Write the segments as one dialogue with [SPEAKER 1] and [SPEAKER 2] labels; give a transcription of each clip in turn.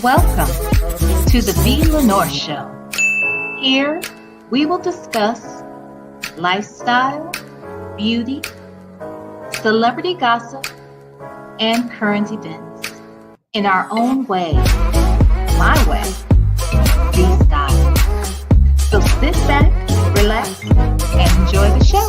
[SPEAKER 1] Welcome to the B. Lenore Show. Here, we will discuss lifestyle, beauty, celebrity gossip, and current events in our own way, my way, B style. So sit back, relax, and enjoy the show.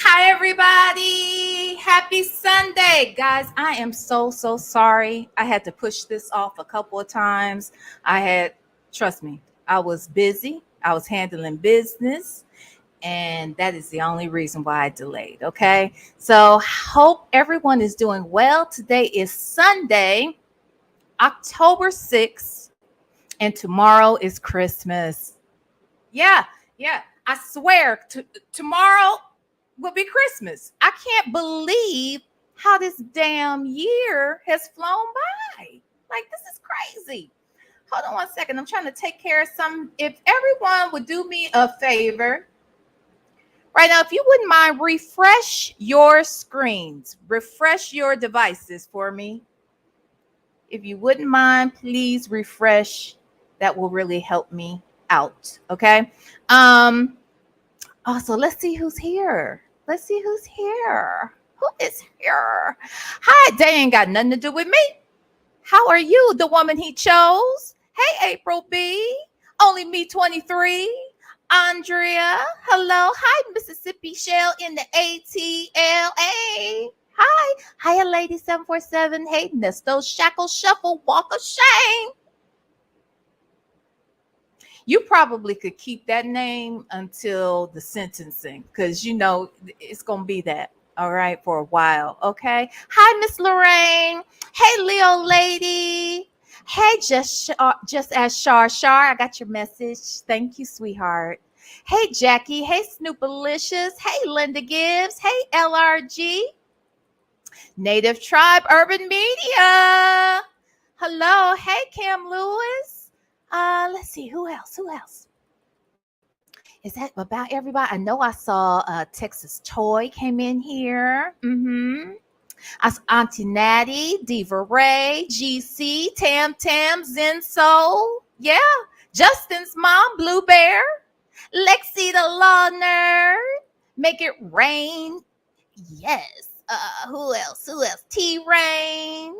[SPEAKER 1] Hi, everybody. Happy Sunday. Guys, I am so sorry. I had to push this off a couple of times. Trust me, I was busy. I was handling business. And that is the only reason why I delayed. Okay. So hope everyone is doing well. Today is Sunday, October 6th, and tomorrow is Christmas. Yeah. I swear tomorrow will be Christmas. I can't believe how this damn year has flown by. Like, this is crazy. Hold on one second. I'm trying to take care of some. If everyone would do me a favor right now, if you wouldn't mind, refresh your screens, refresh your devices for me. If you wouldn't mind, please refresh. That will really help me out. Okay. Also, let's see who's here. Who is here? Hi, they ain't got nothing to do with me. How are you, the woman he chose? Hey, April B. Only me 23. Andrea. Hello. Hi, Mississippi Shell in the ATLA. Hi, Lady 747. Hey, Nesto Shackle Shuffle Walk of Shame. You probably could keep that name until the sentencing, because you know it's going to be that, all right, for a while, okay? Hi, Miss Lorraine. Hey, Leo lady. Hey, just as Shar. I got your message. Thank you, sweetheart. Hey, Jackie. Hey, Snoopalicious. Hey, Linda Gibbs. Hey, LRG. Native Tribe Urban Media. Hello. Hey, Cam Lewis. Let's see, who else? Is that about everybody? I know I saw Texas Toy came in here. I saw Auntie Natty, Diva Ray, GC, Tam, Zenso. Yeah. Justin's mom, Blue Bear. Lexi the Law Nerd. Make It Rain. Yes. Who else? T-Rain.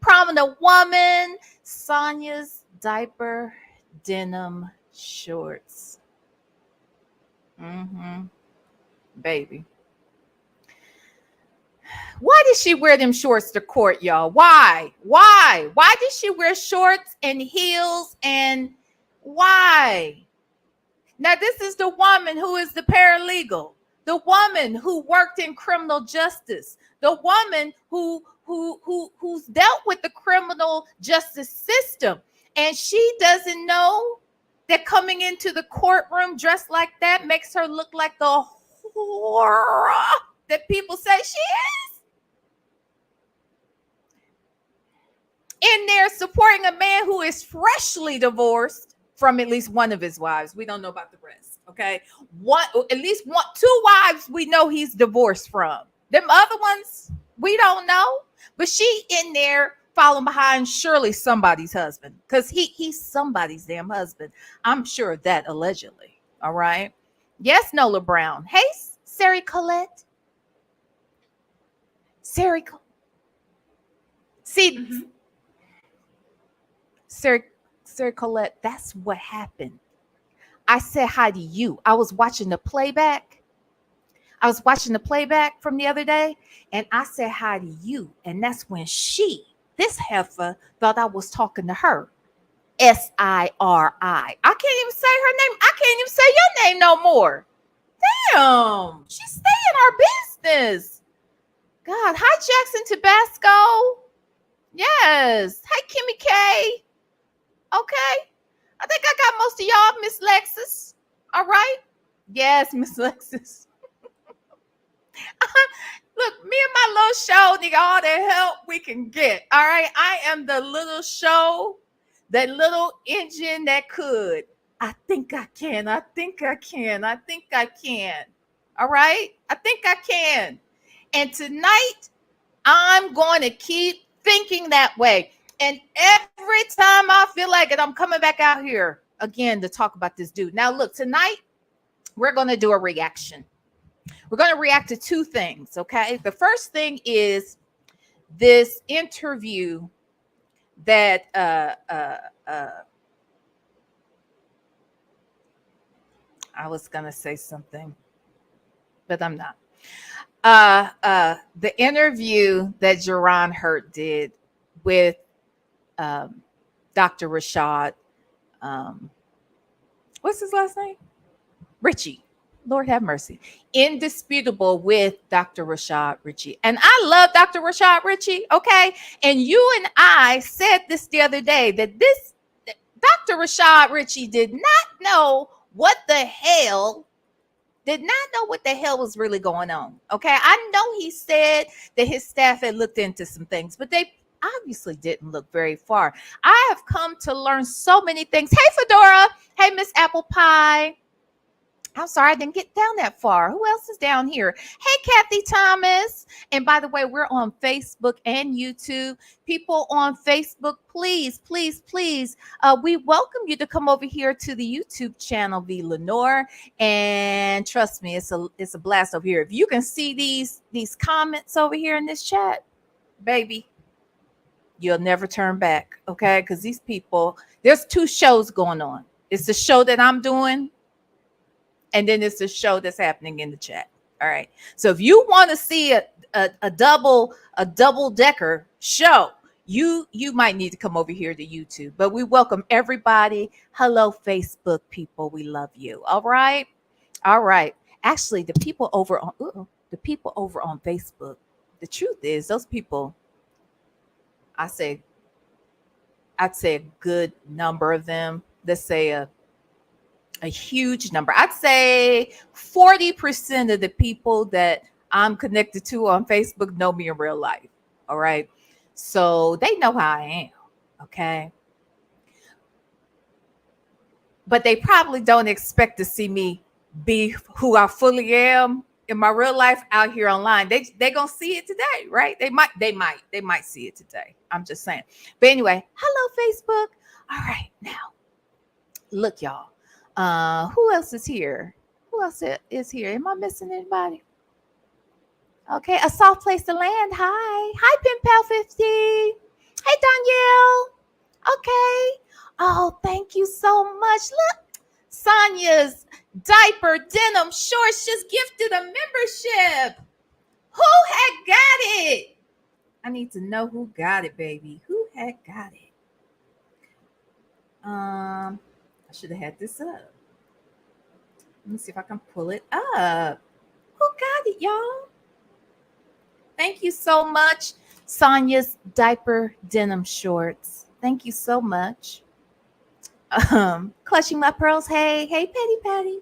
[SPEAKER 1] Prominent Woman. Sonia's diaper denim shorts. Baby. Why did she wear them shorts to court, y'all? Why did she wear shorts and heels, and why? Now, this is the woman who is the paralegal, the woman who worked in criminal justice, the woman who's dealt with the criminal justice system. And she doesn't know that coming into the courtroom dressed like that makes her look like the whore that people say she is. In there supporting a man who is freshly divorced from at least one of his wives. We don't know about the rest, okay? Two wives we know he's divorced from. Them other ones, we don't know. But she in there following behind surely somebody's husband, because he's somebody's damn husband. I'm sure of that, allegedly. All right. Yes, Nola Brown. Hey, Sari Colette. Sari Colette, that's what happened. I said hi to you. I was watching the playback from the other day, and I said hi to you. And that's when this heifer, thought I was talking to her. Siri. I can't even say her name. I can't even say your name no more. Damn. She stay in our business. God. Hi, Jackson Tabasco. Yes. Hey, Kimmy K. Okay. I think I got most of y'all, Miss Lexus. All right. Yes, Miss Lexus. Look, me and my little show need all the help we can get. All right. I am the little show, that little engine that could. I think I can. I think I can. I think I can. All right. I think I can. And tonight, I'm going to keep thinking that way. And every time I feel like it, I'm coming back out here again to talk about this dude. Now, look, tonight, we're going to do a reaction. We're going to react to two things, okay? The first thing is this interview that I was going to say something, but I'm not. The interview that Jerron Hurtt did with Dr. Rashad, what's his last name? Richey. Lord have mercy. Indisputable with Dr. Rashad Richey. And I love Dr. Rashad Richey, okay? And you and I said this the other day that this Dr. Rashad Richey did not know what the hell was really going on. Okay. I know he said that his staff had looked into some things, but they obviously didn't look very far. I have come to learn so many things. Hey, Fedora. Hey, Miss Apple Pie. I'm sorry, I didn't get down that far. Who else is down here? Hey, Kathy Thomas. And by the way, we're on Facebook and YouTube. People on Facebook, please, please, please, we welcome you to come over here to the YouTube channel, V. Lenore. And trust me, it's a blast over here. If you can see these comments over here in this chat, baby, you'll never turn back, okay? Because these people, there's two shows going on. It's the show that I'm doing, and then it's the show that's happening in the chat. All right. So if you want to see a double decker show, you might need to come over here to YouTube. But we welcome everybody. Hello, Facebook people. We love you. All right. All right. Actually, the people over on Facebook, the truth is those people, I'd say a good number of them. Let's say a huge number. I'd say 40% of the people that I'm connected to on Facebook know me in real life. All right. So they know how I am. Okay. But they probably don't expect to see me be who I fully am in my real life out here online. They gonna see it today, right? They might see it today. I'm just saying. But anyway, hello, Facebook. All right, now look, y'all. Who else is here? Who else is here? Am I missing anybody? Okay, a soft place to land. Hi, Pen Pal 50. Hey, Danielle. Okay. Oh, thank you so much. Look, Sonia's diaper denim shorts just gifted a membership. Who had got it? I need to know who got it, baby. Who had got it? I should have had this up. Let me see if I can pull it up. Who got it, y'all? Thank you so much, Sonia's diaper denim shorts. Thank you so much. Clutching my pearls. Hey, Patty.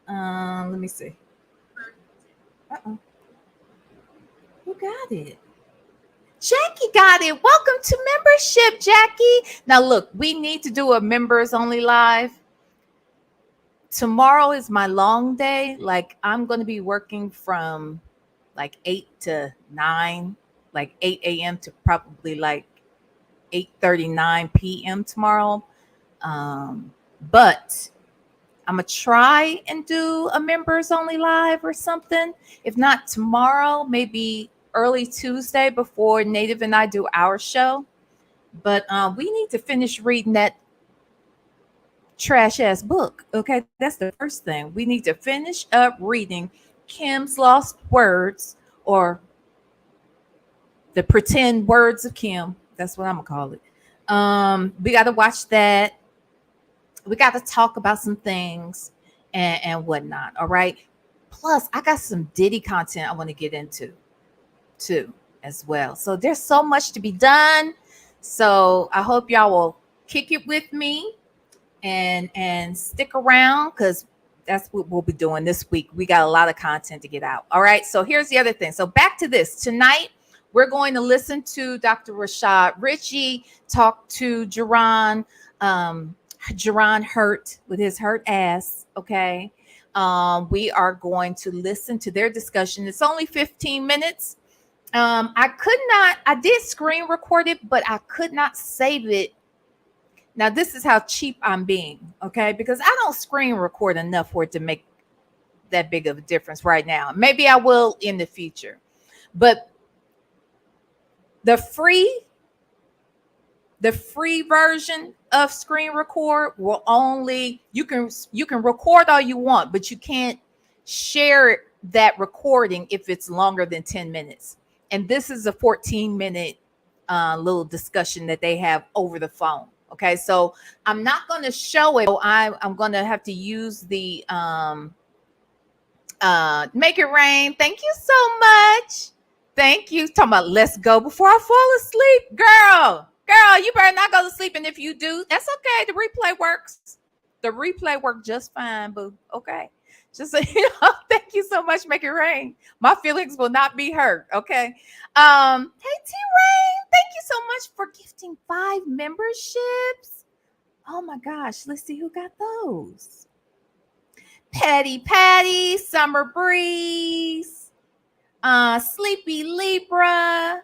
[SPEAKER 1] Let me see. Who got it? Jackie got it. Welcome to membership, Jackie. Now look, we need to do a members only live. Tomorrow is my long day. Like I'm going to be working from like 8 to 9, like 8 a.m. to probably like 8:39 p.m. tomorrow. But I'm going to try and do a members only live or something. If not tomorrow, maybe early Tuesday before Native and I do our show. But we need to finish reading that trash ass book. Okay, that's the first thing. We need to finish up reading Kim's Lost Words, or the pretend words of Kim. That's what I'm gonna call it. We got to watch that. We got to talk about some things and whatnot. All right. Plus, I got some Diddy content I want to get into too. as well. So there's so much to be done. So I hope y'all will kick it with me and stick around, because that's what we'll be doing this week. We got a lot of content to get out. All right. So here's the other thing. So back to this. Tonight, we're going to listen to Dr. Rashad Richey talk to Jerron Hurtt with his hurt ass. Okay. We are going to listen to their discussion. It's only 15 minutes. I did screen record it, but I could not save it. Now, this is how cheap I'm being, okay? Because I don't screen record enough for it to make that big of a difference right now. Maybe I will in the future. But the free version of screen record will only, you can record all you want, but you can't share that recording if it's longer than 10 minutes. And this is a 14-minute little discussion that they have over the phone. Okay, so I'm not going to show it. I'm going to have to use the Make It Rain. Thank you so much. Thank you. Talking about let's go before I fall asleep. Girl, you better not go to sleep. And if you do, that's okay. The replay works. The replay worked just fine, boo. Okay. Just so you know, thank you so much, Make It Rain. My feelings will not be hurt. Okay. Hey, T-Rain, thank you so much for gifting 5 memberships. Oh my gosh, let's see who got those. Patty, Summer Breeze, Sleepy Libra,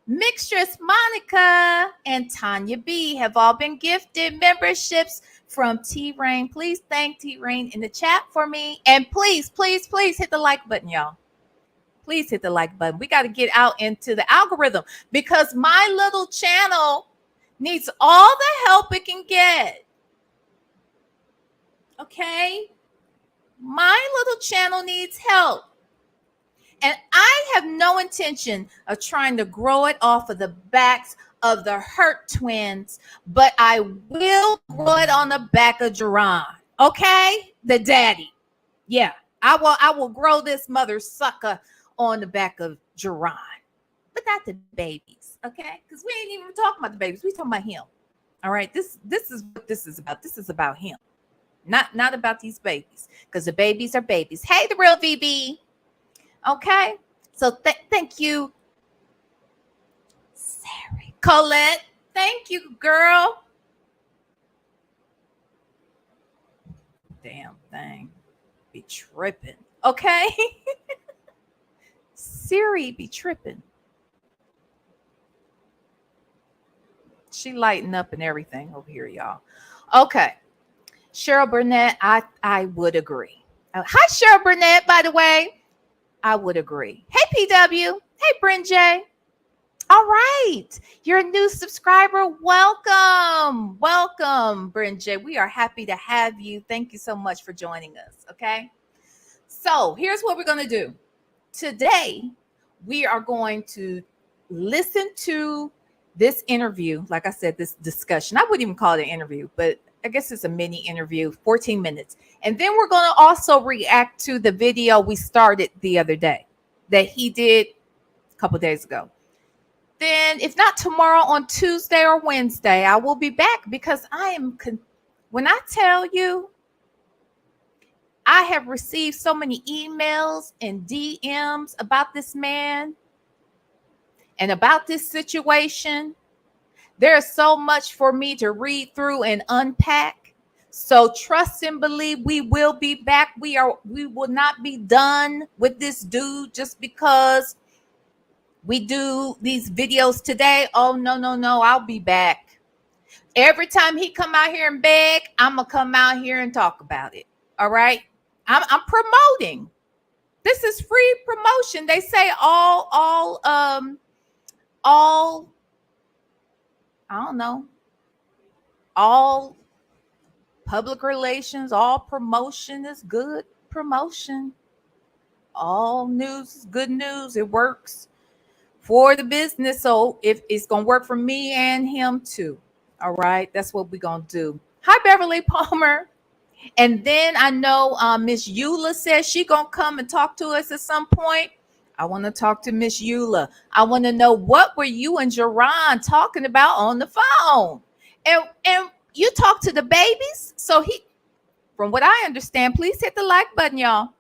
[SPEAKER 1] Mixtress Monica, and Tanya B have all been gifted memberships from T-Rain. Please thank T-Rain in the chat for me. And please hit the like button, y'all. Please hit the like button. We got to get out into the algorithm, because my little channel needs all the help it can get. Okay? My little channel needs help. And I have no intention of trying to grow it off of the backs of the Hurt twins, but I will grow it on the back of Jerron. Okay? The daddy. Yeah. I will grow this mother sucker on the back of Jerron. But not the babies. Okay? Because we ain't even talking about the babies. We talking about him. All right. This is what this is about. This is about him. Not about these babies. Because the babies are babies. Hey, the real VB. Okay, so thank you, Sarah. Colette, thank you, girl. Damn thing be tripping. Okay. Siri be tripping. She lighting up and everything over here, y'all. Okay. Cheryl Burnett, I would agree. Hi, Cheryl Burnett, by the way. I would agree. Hey, PW. Hey, Bryn J. All right. You're a new subscriber. Welcome. Welcome, Bryn J. We are happy to have you. Thank you so much for joining us. Okay. So here's what we're going to do. Today, we are going to listen to this interview. Like I said, this discussion. I wouldn't even call it an interview, but I guess it's a mini interview, 14 minutes. And then we're going to also react to the video we started the other day that he did a couple days ago. Then if not tomorrow, on Tuesday or Wednesday, I will be back, because when I tell you, I have received so many emails and DMs about this man and about this situation. There's so much for me to read through and unpack. So trust and believe we will be back. We will not be done with this dude just because we do these videos today. Oh, no. I'll be back. Every time he come out here and beg, I'm going to come out here and talk about it. All right. I'm promoting. This is free promotion. They say all I don't know, all public relations, all promotion is good promotion. All news is good news. It works for the business. So if it's going to work for me and him too. All right. That's what we're going to do. Hi, Beverly Palmer. And then I know Miss Eula says she going to come and talk to us at some point. I want to talk to Miss Eula. I want to know, what were you and Jerron talking about on the phone? And you talk to the babies. So from what I understand, please hit the like button, y'all.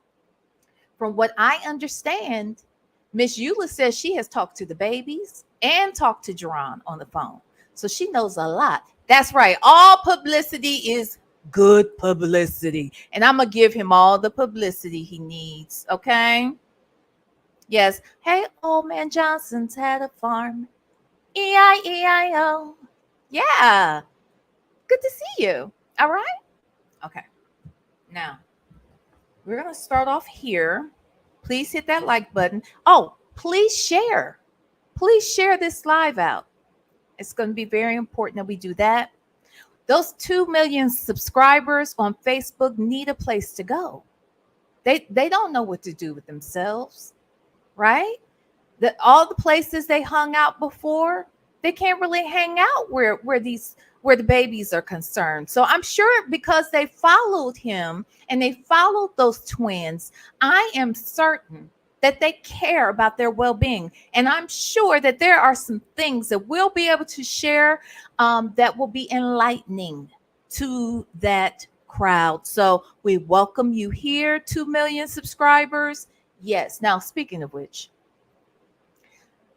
[SPEAKER 1] From what I understand, Miss Eula says she has talked to the babies and talked to Jerron on the phone. So she knows a lot. That's right. All publicity is good publicity. And I'm going to give him all the publicity he needs. Okay. Yes. Hey, old man Johnson's had a farm. E-I-E-I-O. Yeah. Good to see you. All right. Okay. Now, we're going to start off here. Please hit that like button. Oh, please share. Please share this live out. It's going to be very important that we do that. Those 2 million subscribers on Facebook need a place to go. They don't know what to do with themselves, right? All the places they hung out before, they can't really hang out where the babies are concerned. So I'm sure because they followed him and they followed those twins, I am certain that they care about their well-being. And I'm sure that there are some things that we'll be able to share that will be enlightening to that crowd. So we welcome you here, 2 million subscribers. Yes. Now, speaking of which,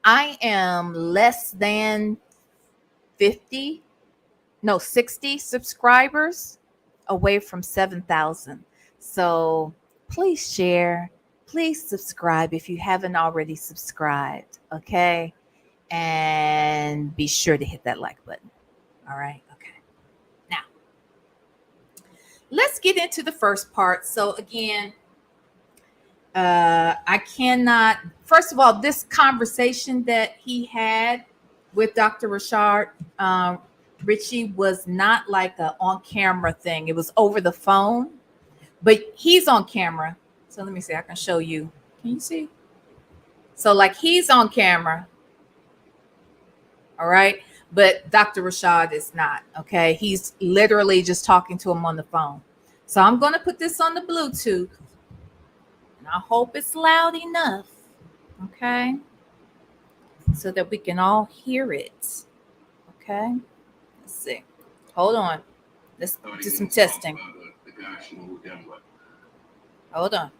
[SPEAKER 1] I am less than 60 subscribers away from 7,000. So please share, please subscribe if you haven't already subscribed. Okay. And be sure to hit that like button. All right. Okay. Now, let's get into the first part. So again, I cannot, first of all, this conversation that he had with Dr. Rashad Richey was not like an on-camera thing. It was over the phone, but he's on camera. So let me see, I can show you. Can you see? So like he's on camera. All right. But Dr. Rashad is not. Okay. He's literally just talking to him on the phone. So I'm going to put this on the Bluetooth. And I hope it's loud enough, okay, so that we can all hear it, okay? Let's see. Hold on. Let's do some testing. Hold on.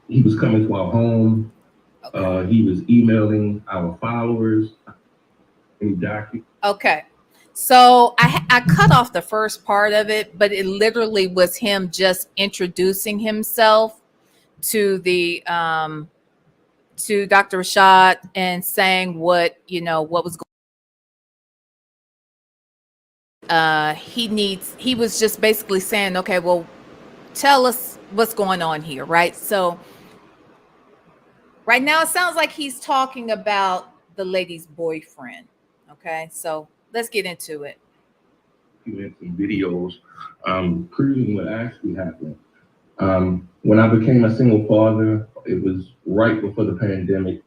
[SPEAKER 2] He was coming to our home. Okay. He was emailing our followers.
[SPEAKER 1] Okay. So I cut off the first part of it, but it literally was him just introducing himself to the to Dr. Rashad and saying what was going. He was just basically saying, okay, well, tell us what's going on here, right? So right now it sounds like he's talking about the lady's boyfriend. Okay, so let's get into it.
[SPEAKER 2] We had some videos proving what actually happened. When I became a single father, it was right before the pandemic.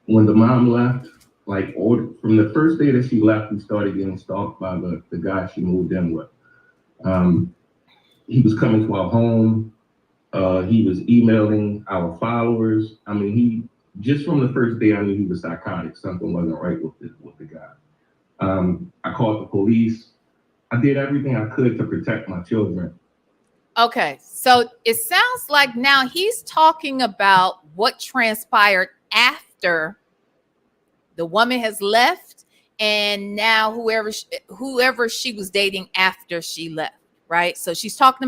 [SPEAKER 2] When the mom left, from the first day that she left, we started getting stalked by the guy she moved in with. He was coming to our home. He was emailing our followers. I mean, just from the first day, I knew he was psychotic. Something wasn't right with the guy. I called the police. I did everything I could to protect my children.
[SPEAKER 1] Okay, so it sounds like now he's talking about what transpired after the woman has left, and now whoever she was dating after she left, right? So he's talking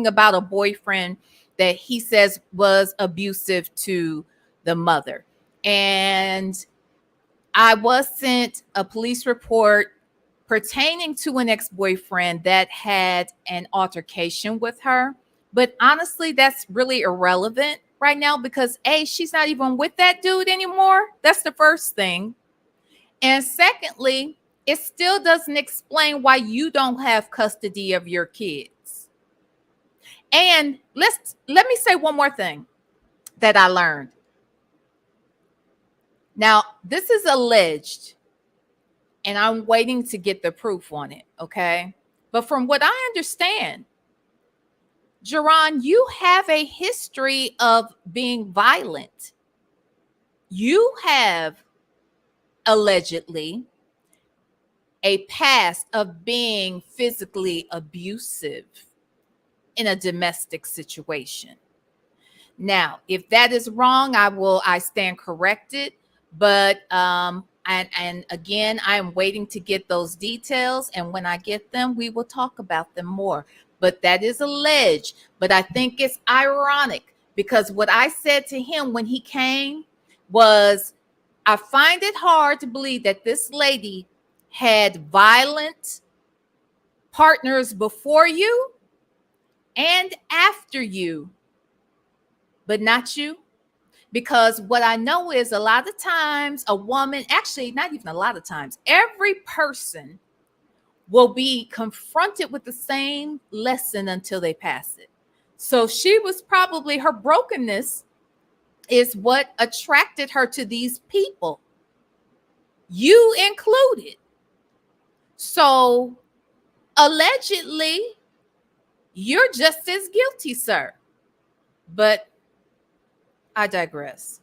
[SPEAKER 1] about a boyfriend that he says was abusive to the mother. And I was sent a police report pertaining to an ex-boyfriend that had an altercation with her. But honestly, that's really irrelevant right now because A, she's not even with that dude anymore. That's the first thing. And secondly, it still doesn't explain why you don't have custody of your kids. And let me say one more thing that I learned. Now, this is alleged, and I'm waiting to get the proof on it, okay? But from what I understand, Jerron, you have a history of being violent. You have allegedly a past of being physically abusive in a domestic situation. Now, if that is wrong, I stand corrected. But and again, I am waiting to get those details. And when I get them, we will talk about them more. But that is alleged. But I think it's ironic because what I said to him when he came was, I find it hard to believe that this lady had violent partners before you and after you, but not you. Because what I know is a lot of times a woman, actually not even a lot of times, every person will be confronted with the same lesson until they pass it. So she was probably, her brokenness is what attracted her to these people, you included. So allegedly, you're just as guilty, sir. But I digress.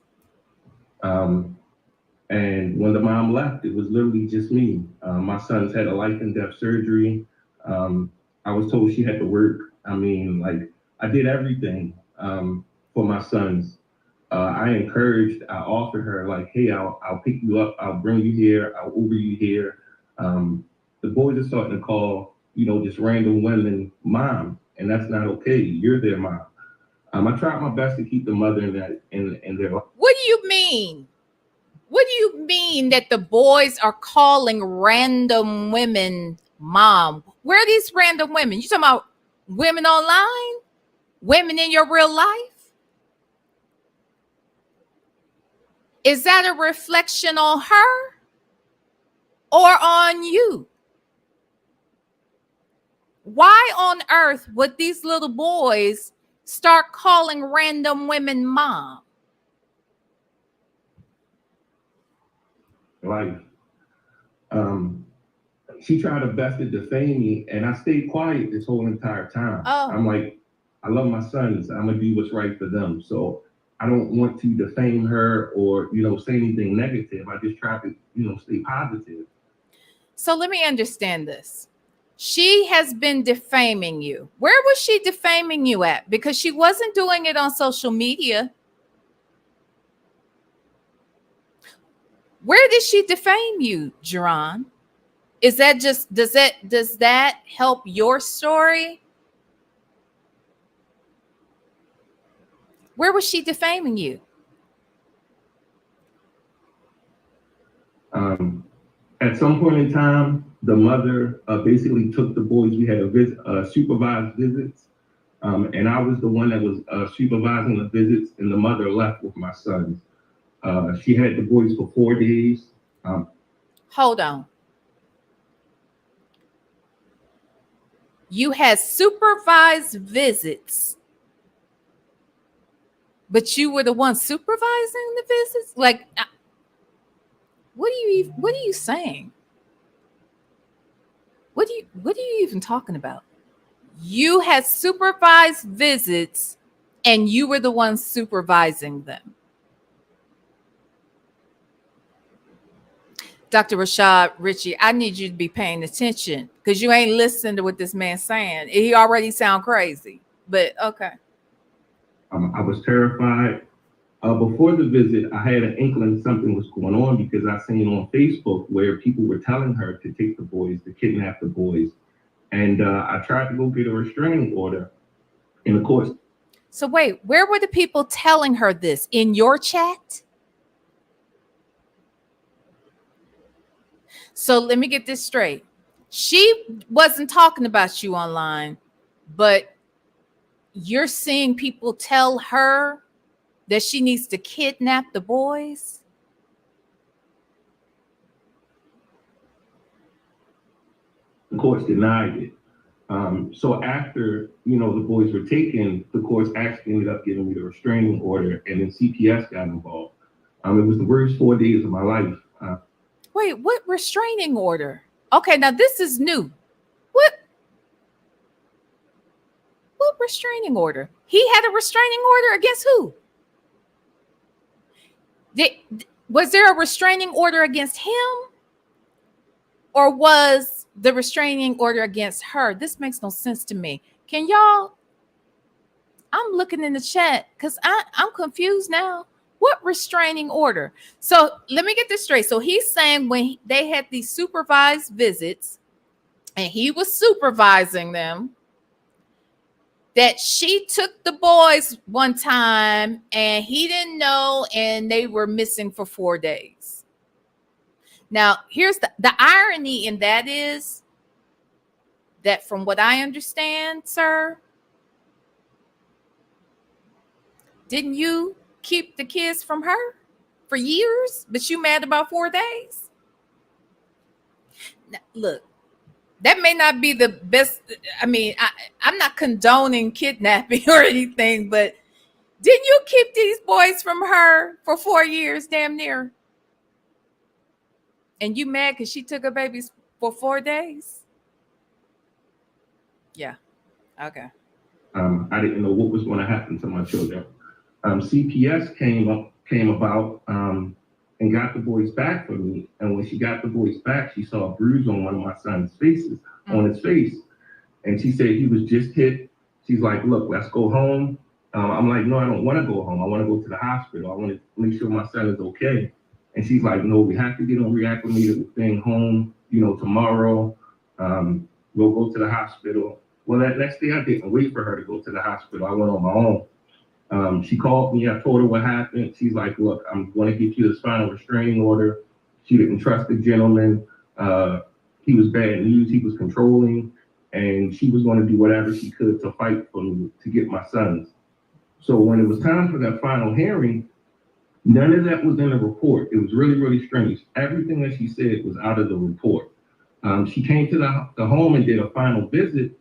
[SPEAKER 2] And when the mom left, it was literally just me. My son's had a life and death surgery. I was told she had to work. I mean, like, I did everything for my sons. I encouraged, I offered her, like, hey, I'll pick you up, I'll bring you here, I'll Uber you here. The boys are starting to call, just random women mom, and that's not okay. You're their mom. I tried my best to keep the mother in their life.
[SPEAKER 1] What do you mean? What do you mean that the boys are calling random women mom? Where are these random women? You talking about women online? Women in your real life? Is that a reflection on her or on you? Why on earth would these little boys start calling random women mom?
[SPEAKER 2] Life. She tried her best to defame me, and I stayed quiet this whole entire time.
[SPEAKER 1] Oh.
[SPEAKER 2] I'm like, I love my sons. I'm gonna do what's right for them. So I don't want to defame her or say anything negative. I just try to stay positive.
[SPEAKER 1] So let me understand this. She has been defaming you. Where was she defaming you at? Because she wasn't doing it on social media. Where did she defame you, Jerron? Is that just, does that help your story? Where was she defaming you?
[SPEAKER 2] At some point in time, the mother basically took the boys. We had a supervised visits, and I was the one that was supervising the visits, and the mother left with my sons. She had the boys for 4 days.
[SPEAKER 1] Hold on. You had supervised visits, but you were the one supervising the visits? Like, what are you saying? What are you even talking about? You had supervised visits and you were the one supervising them. Dr. Rashad Richey, I need you to be paying attention because you ain't listening to what this man's saying. He already sound crazy, but okay.
[SPEAKER 2] I was terrified. Before the visit, I had an inkling something was going on because I seen on Facebook where people were telling her to take the boys, to kidnap the boys. And I tried to go get a restraining order. And of course.
[SPEAKER 1] So wait, where were the people telling her this? In your chat? So let me get this straight. She wasn't talking about you online, but you're seeing people tell her that she needs to kidnap the boys?
[SPEAKER 2] The courts denied it. So after, the boys were taken, the courts actually ended up giving me the restraining order, and then CPS got involved. It was the worst 4 days of my life.
[SPEAKER 1] Wait, what restraining order? Okay, now this is new. What restraining order? He had a restraining order against who? Was there a restraining order against him? Or was the restraining order against her? This makes no sense to me. Can y'all? I'm looking in the chat because I'm confused now. What restraining order? So let me get this straight. So he's saying when they had these supervised visits and he was supervising them, that she took the boys one time and he didn't know and they were missing for 4 days. Now, here's the irony in that is that from what I understand, sir, didn't you keep the kids from her for years, but you mad about 4 days? Now, look, that may not be the best. I mean, I'm not condoning kidnapping or anything, but didn't you keep these boys from her for 4 years, damn near? And you mad because she took her babies for 4 days? Yeah. Okay.
[SPEAKER 2] I didn't know what was going to happen to my children. CPS came about and got the boys back for me. And when she got the boys back, she saw a bruise on one of my son's faces, on his face. And she said he was just hit. She's like, look, let's go home. I'm like, no, I don't want to go home. I want to go to the hospital. I want to make sure my son is okay. And she's like, no, we have to get him reacclimated with staying home, tomorrow. We'll go to the hospital. Well, that next day I didn't wait for her to go to the hospital. I went on my own. She called me. I told her what happened. She's like, look, I'm going to get you this final restraining order. She didn't trust the gentleman. He was bad news. He was controlling. And she was going to do whatever she could to fight for me to get my sons. So when it was time for that final hearing, none of that was in the report. It was really, really strange. Everything that she said was out of the report. She came to the home and did a final visit.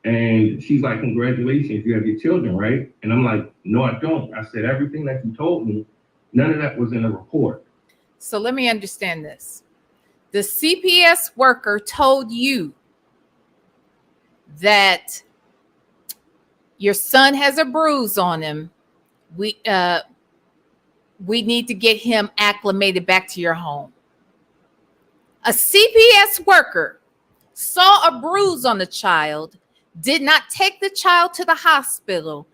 [SPEAKER 2] And she's like, congratulations, you have your children, right? And I'm like, no, I don't. I said, everything that you told me, none of that was in the report.
[SPEAKER 1] So let me understand this. The CPS worker told you that your son has a bruise on him. We need to get him acclimated back to your home. A CPS worker saw a bruise on the child, did not take the child to the hospital,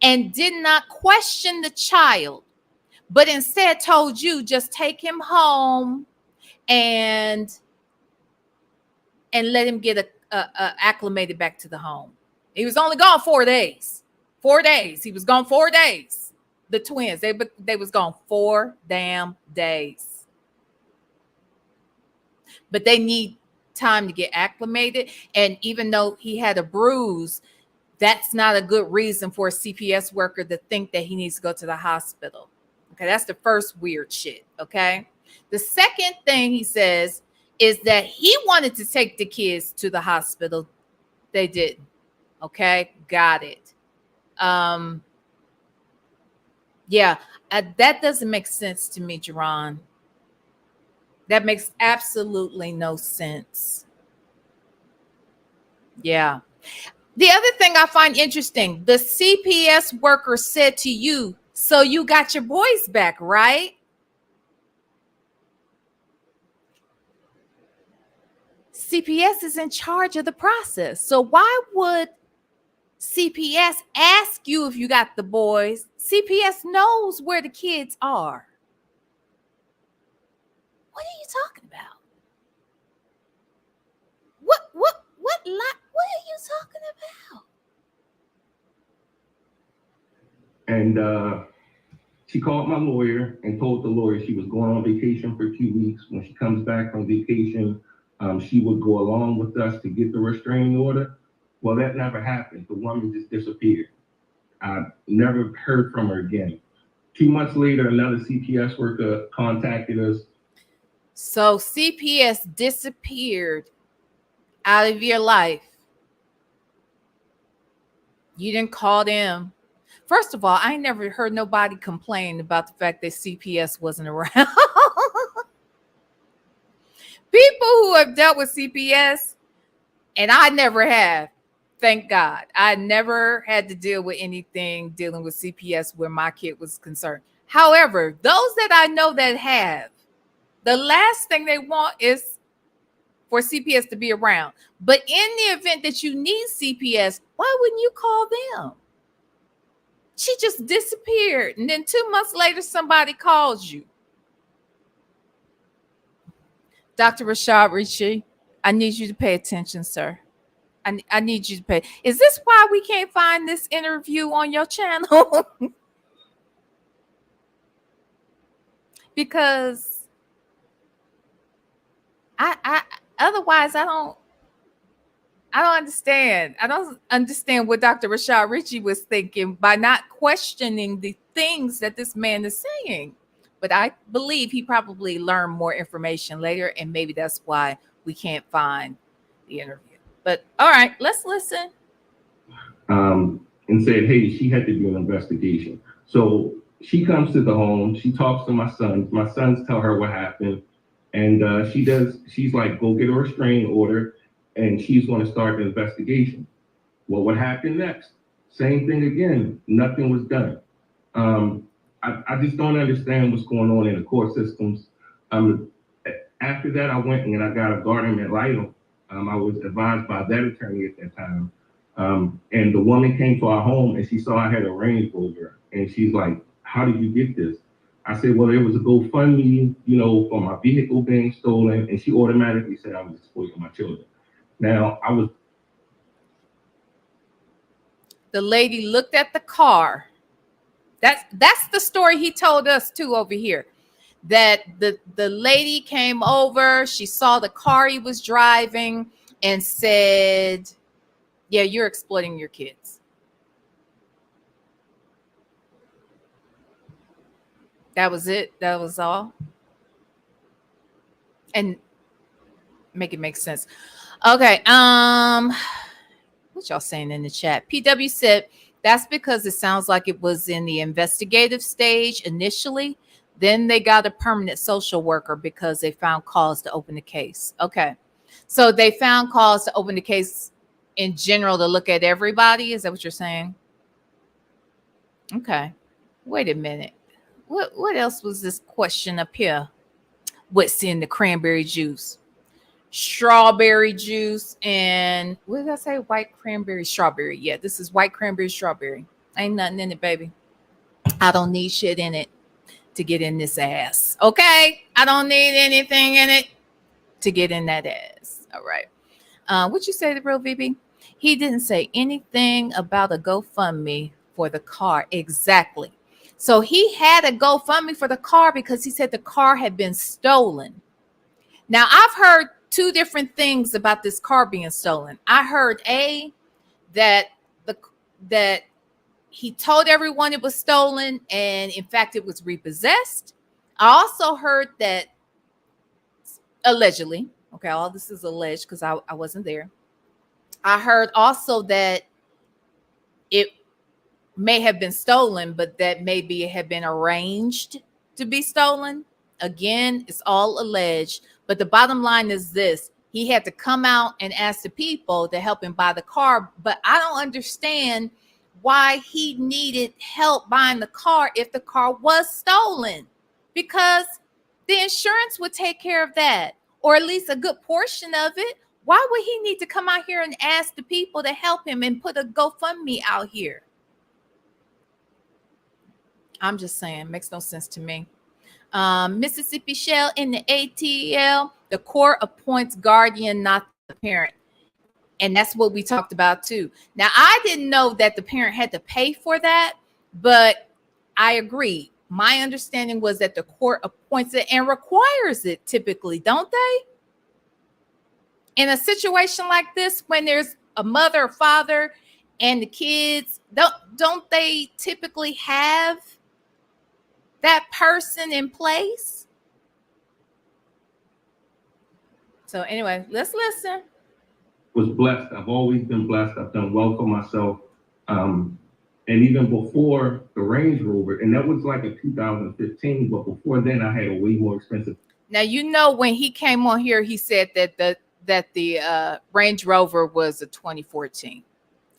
[SPEAKER 1] and did not question the child, but instead told you just take him home and let him get acclimated back to the home. He was only gone 4 days. 4 days. He was gone 4 days. The twins, they was gone 4 damn days. But they need time to get acclimated. And even though he had a bruise, that's not a good reason for a CPS worker to think that he needs to go to the hospital. Okay, that's the first weird shit. Okay. The second thing he says is that he wanted to take the kids to the hospital. They didn't. Okay, got it. Yeah, that doesn't make sense to me, Jerron. That makes absolutely no sense. Yeah. The other thing I find interesting, the CPS worker said to you, so you got your boys back, right? CPS is in charge of the process. So why would CPS ask you if you got the boys? CPS knows where the kids are. What are you talking about? What are you talking
[SPEAKER 2] about? And she called my lawyer and told the lawyer she was going on vacation for 2 weeks. When she comes back from vacation, she would go along with us to get the restraining order. Well, that never happened. The woman just disappeared. I never heard from her again. 2 months later, another CPS worker contacted us.
[SPEAKER 1] So CPS disappeared out of your life. You didn't call them. First of all, I never heard nobody complain about the fact that CPS wasn't around. People who have dealt with CPS, and I never have, Thank God. I never had to deal with anything dealing with CPS where my kid was concerned. However, those that I know that have, the last thing they want is for CPS to be around. But in the event that you need CPS, why wouldn't you call them? She just disappeared. And then 2 months later, somebody calls you. Dr. Rashad Richey, I need you to pay attention, sir. I need you to pay. Is this why we can't find this interview on your channel? Because I otherwise I don't understand. I don't understand what Dr. Rashad Richey was thinking by not questioning the things that this man is saying. But I believe he probably learned more information later, and maybe that's why we can't find the interview. But all right, let's listen.
[SPEAKER 2] And said, hey, she had to do an investigation. So she comes to the home. She talks to my sons. My sons tell her what happened. And she's like, go get a restraining order. And she's going to start the investigation. Well, what happened next? Same thing again. Nothing was done. I just don't understand what's going on in the court systems. After that, I went and I got a guardian ad litem. I was advised by that attorney at that time. And the woman came to our home and she saw I had a Range Rover. And she's like, how did you get this? I said, well, it was a GoFundMe, for my vehicle being stolen. And she automatically said I was exploiting my children. Now,
[SPEAKER 1] the lady looked at the car. That's the story he told us too over here. That the lady came over, she saw the car he was driving and said, yeah, you're exploiting your kids. That was it. That was all. And make it make sense. Okay. What y'all saying in the chat? PW said that's because it sounds like it was in the investigative stage initially. Then they got a permanent social worker because they found cause to open the case. Okay. So they found cause to open the case in general to look at everybody. Is that what you're saying? Okay. Wait a minute. What else was this question up here? What's in the cranberry juice? Strawberry juice and what did I say? White cranberry strawberry. Yeah, this is white cranberry strawberry. Ain't nothing in it, baby. I don't need shit in it to get in this ass. Okay? I don't need anything in it to get in that ass. All right. What you say, the real VB? He didn't say anything about a GoFundMe for the car. Exactly. So he had a GoFundMe for the car because he said the car had been stolen. Now, I've heard two different things about this car being stolen. I heard that he told everyone it was stolen and in fact it was repossessed. I also heard that allegedly, okay, all this is alleged because I wasn't there. I heard also that it may have been stolen, but that maybe it had been arranged to be stolen. Again, it's all alleged. But the bottom line is this. He had to come out and ask the people to help him buy the car. But I don't understand why he needed help buying the car if the car was stolen. Because the insurance would take care of that, or at least a good portion of it. Why would he need to come out here and ask the people to help him and put a GoFundMe out here? I'm just saying, makes no sense to me. Mississippi Shell in the ATL, the court appoints guardian, not the parent. And that's what we talked about too. Now, I didn't know that the parent had to pay for that, but I agree. My understanding was that the court appoints it and requires it typically, don't they? In a situation like this, when there's a mother or father and the kids, don't they typically have that person in place? So anyway, let's listen.
[SPEAKER 2] Was blessed. I've always been blessed. I've done well for myself. And even before the Range Rover, and that was like a 2015, but before then I had a way more expensive.
[SPEAKER 1] Now, when he came on here, he said that the Range Rover was a 2014.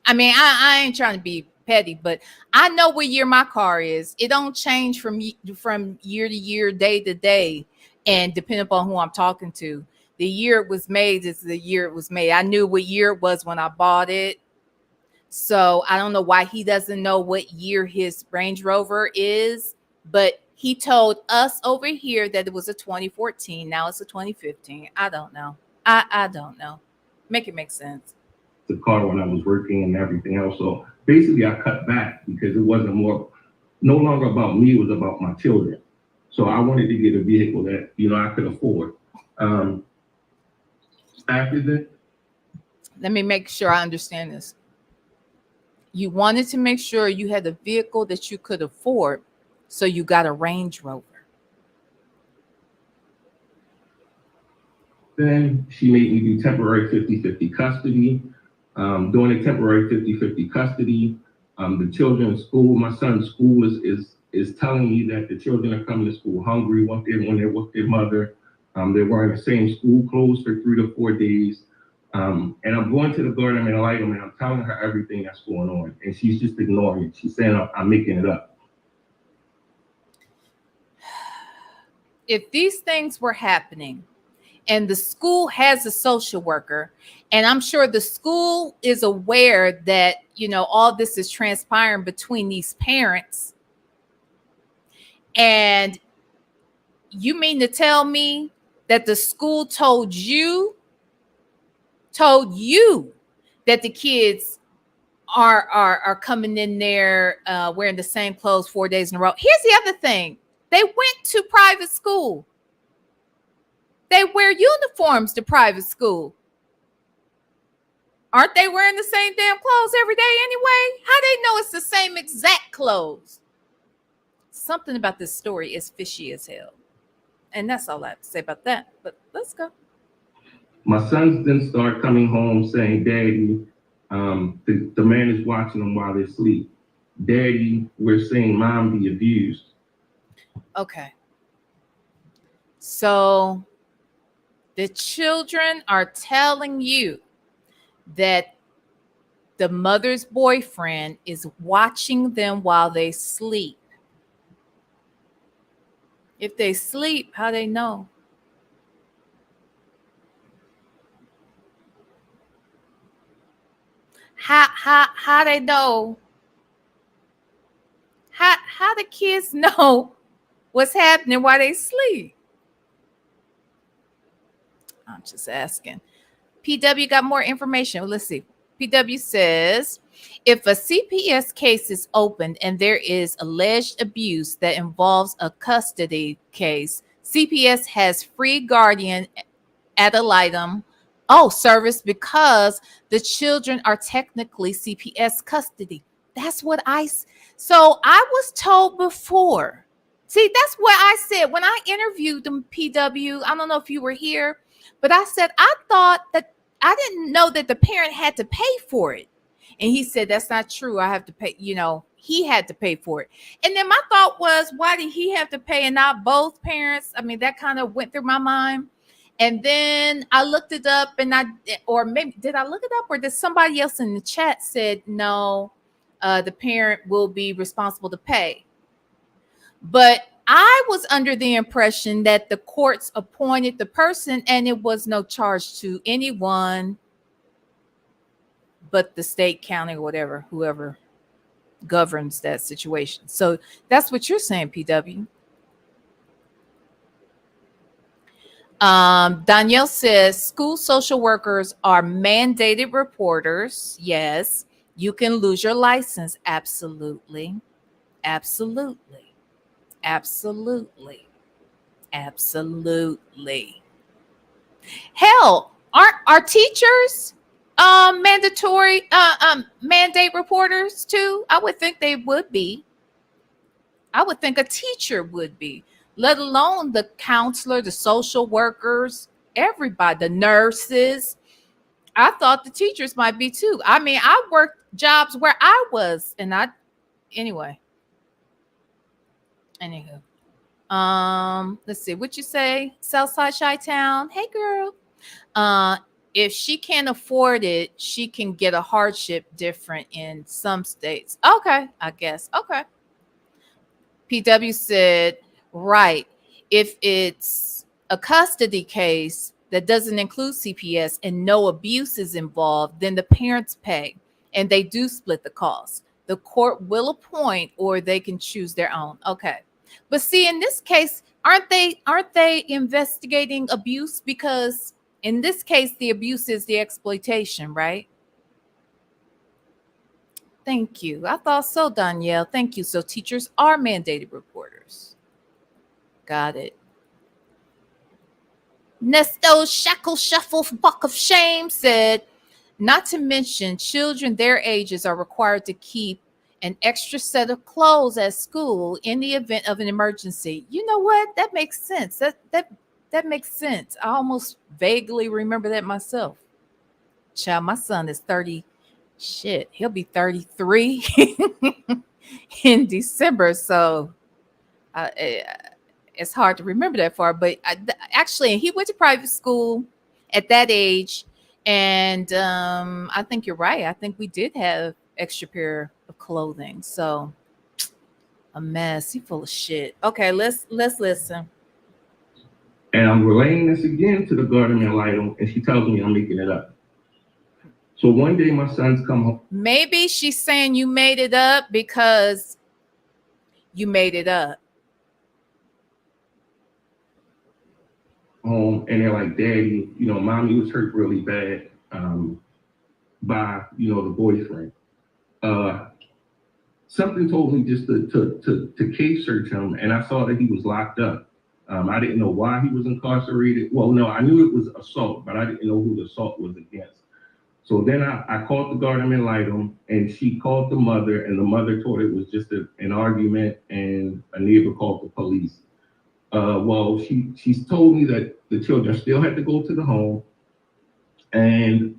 [SPEAKER 1] I mean, I ain't trying to be petty, but I know what year my car is. It don't change from year to year, day to day, and depending upon who I'm talking to. The year it was made is the year it was made. I knew what year it was when I bought it. So I don't know why he doesn't know what year his Range Rover is, but he told us over here that it was a 2014. Now it's a 2015. I don't know. I don't know. Make it make sense.
[SPEAKER 2] The car when I was working and everything else. So basically I cut back because it wasn't no longer about me, it was about my children. So I wanted to get a vehicle that, I could afford. After that,
[SPEAKER 1] Let me make sure I understand this. You wanted to make sure you had a vehicle that you could afford, so you got a Range Rover.
[SPEAKER 2] then she made me do temporary 50-50 custody. During the temporary 50-50 custody, the children's school, my son's school is telling me that the children are coming to school hungry when they're with their mother. They're wearing the same school clothes for 3 to 4 days. And I'm going to the garden and light and I'm telling her everything that's going on. And she's just ignoring it. She's saying I'm making it up.
[SPEAKER 1] If these things were happening and the school has a social worker, and I'm sure the school is aware that, all this is transpiring between these parents, and you mean to tell me that the school told you that the kids are coming in there wearing the same clothes 4 days in a row? Here's the other thing. They went to private school. They wear uniforms to private school. Aren't they wearing the same damn clothes every day anyway? How they know it's the same exact clothes? Something about this story is fishy as hell. And that's all I have to say about that. But let's go.
[SPEAKER 2] My sons then start coming home saying, Daddy, the man is watching them while they sleep. Daddy, we're seeing Mom be abused.
[SPEAKER 1] Okay. So the children are telling you that the mother's boyfriend is watching them while they sleep. If they sleep, how they know? How they know? How the kids know what's happening while they sleep? I'm just asking. PW got more information. Let's see. PW says, if a CPS case is opened and there is alleged abuse that involves a custody case, CPS has free guardian ad litem service because the children are technically CPS custody. That's what so I was told before. See, that's what I said when I interviewed them, PW. I don't know if you were here, but I said, I thought that I didn't know that the parent had to pay for it. And he said, that's not true. I have to pay, he had to pay for it. And then my thought was, why did he have to pay and not both parents? I mean, that kind of went through my mind. And then I looked it up or maybe did I look it up or did somebody else in the chat said, no, the parent will be responsible to pay. But I was under the impression that the courts appointed the person and it was no charge to anyone but the state, county, or whatever, whoever governs that situation. So that's what you're saying, PW. Danielle says school social workers are mandated reporters. Yes, you can lose your license. Absolutely. Absolutely. Absolutely. Absolutely. Hell, aren't our teachers mandatory mandate reporters too? I would think they would be. I would think a teacher would be, let alone the counselor, the social workers, everybody, the nurses. I thought the teachers might be too. I mean, I worked jobs where I was, and anyway. Anywho. Let's see what you say. Southside Chi-Town. Hey girl. if she can't afford it, she can get a hardship different in some states. Okay, I guess. Okay. PW said, right. If it's a custody case that doesn't include CPS and no abuse is involved, then the parents pay and they do split the cost. The court will appoint or they can choose their own. Okay. But see, in this case, aren't they investigating abuse? Because in this case, the abuse is the exploitation, right? Thank you. I thought so, Danielle. Thank you. So teachers are mandated reporters. Got it. Nesto Shackle Shuffle Buck of Shame said, not to mention children their ages are required to keep an extra set of clothes at school in the event of an emergency. You know what? That makes sense. That makes sense. I almost vaguely remember that myself. Child, my son is 30. Shit, he'll be 33 in December. So it's hard to remember that far. But actually, he went to private school at that age. And I think you're right. I think we did have extra pair of clothing. So a mess. He full of shit. Okay, let's listen.
[SPEAKER 2] And I'm relaying this again to the guardian ad litem, and she tells me I'm making it up. So one day my sons come home.
[SPEAKER 1] Maybe she's saying you made it up because you made it up.
[SPEAKER 2] Home, and they're like, Daddy, Mommy was hurt really bad by, the boyfriend. Something told me just to case search him, and I saw that he was locked up. I didn't know why he was incarcerated. Well, no, I knew it was assault, but I didn't know who the assault was against. So then I called the guardian ad litem, and she called the mother, and the mother told it was just an argument, and a neighbor called the police. Well, she's told me that the children still had to go to the home, and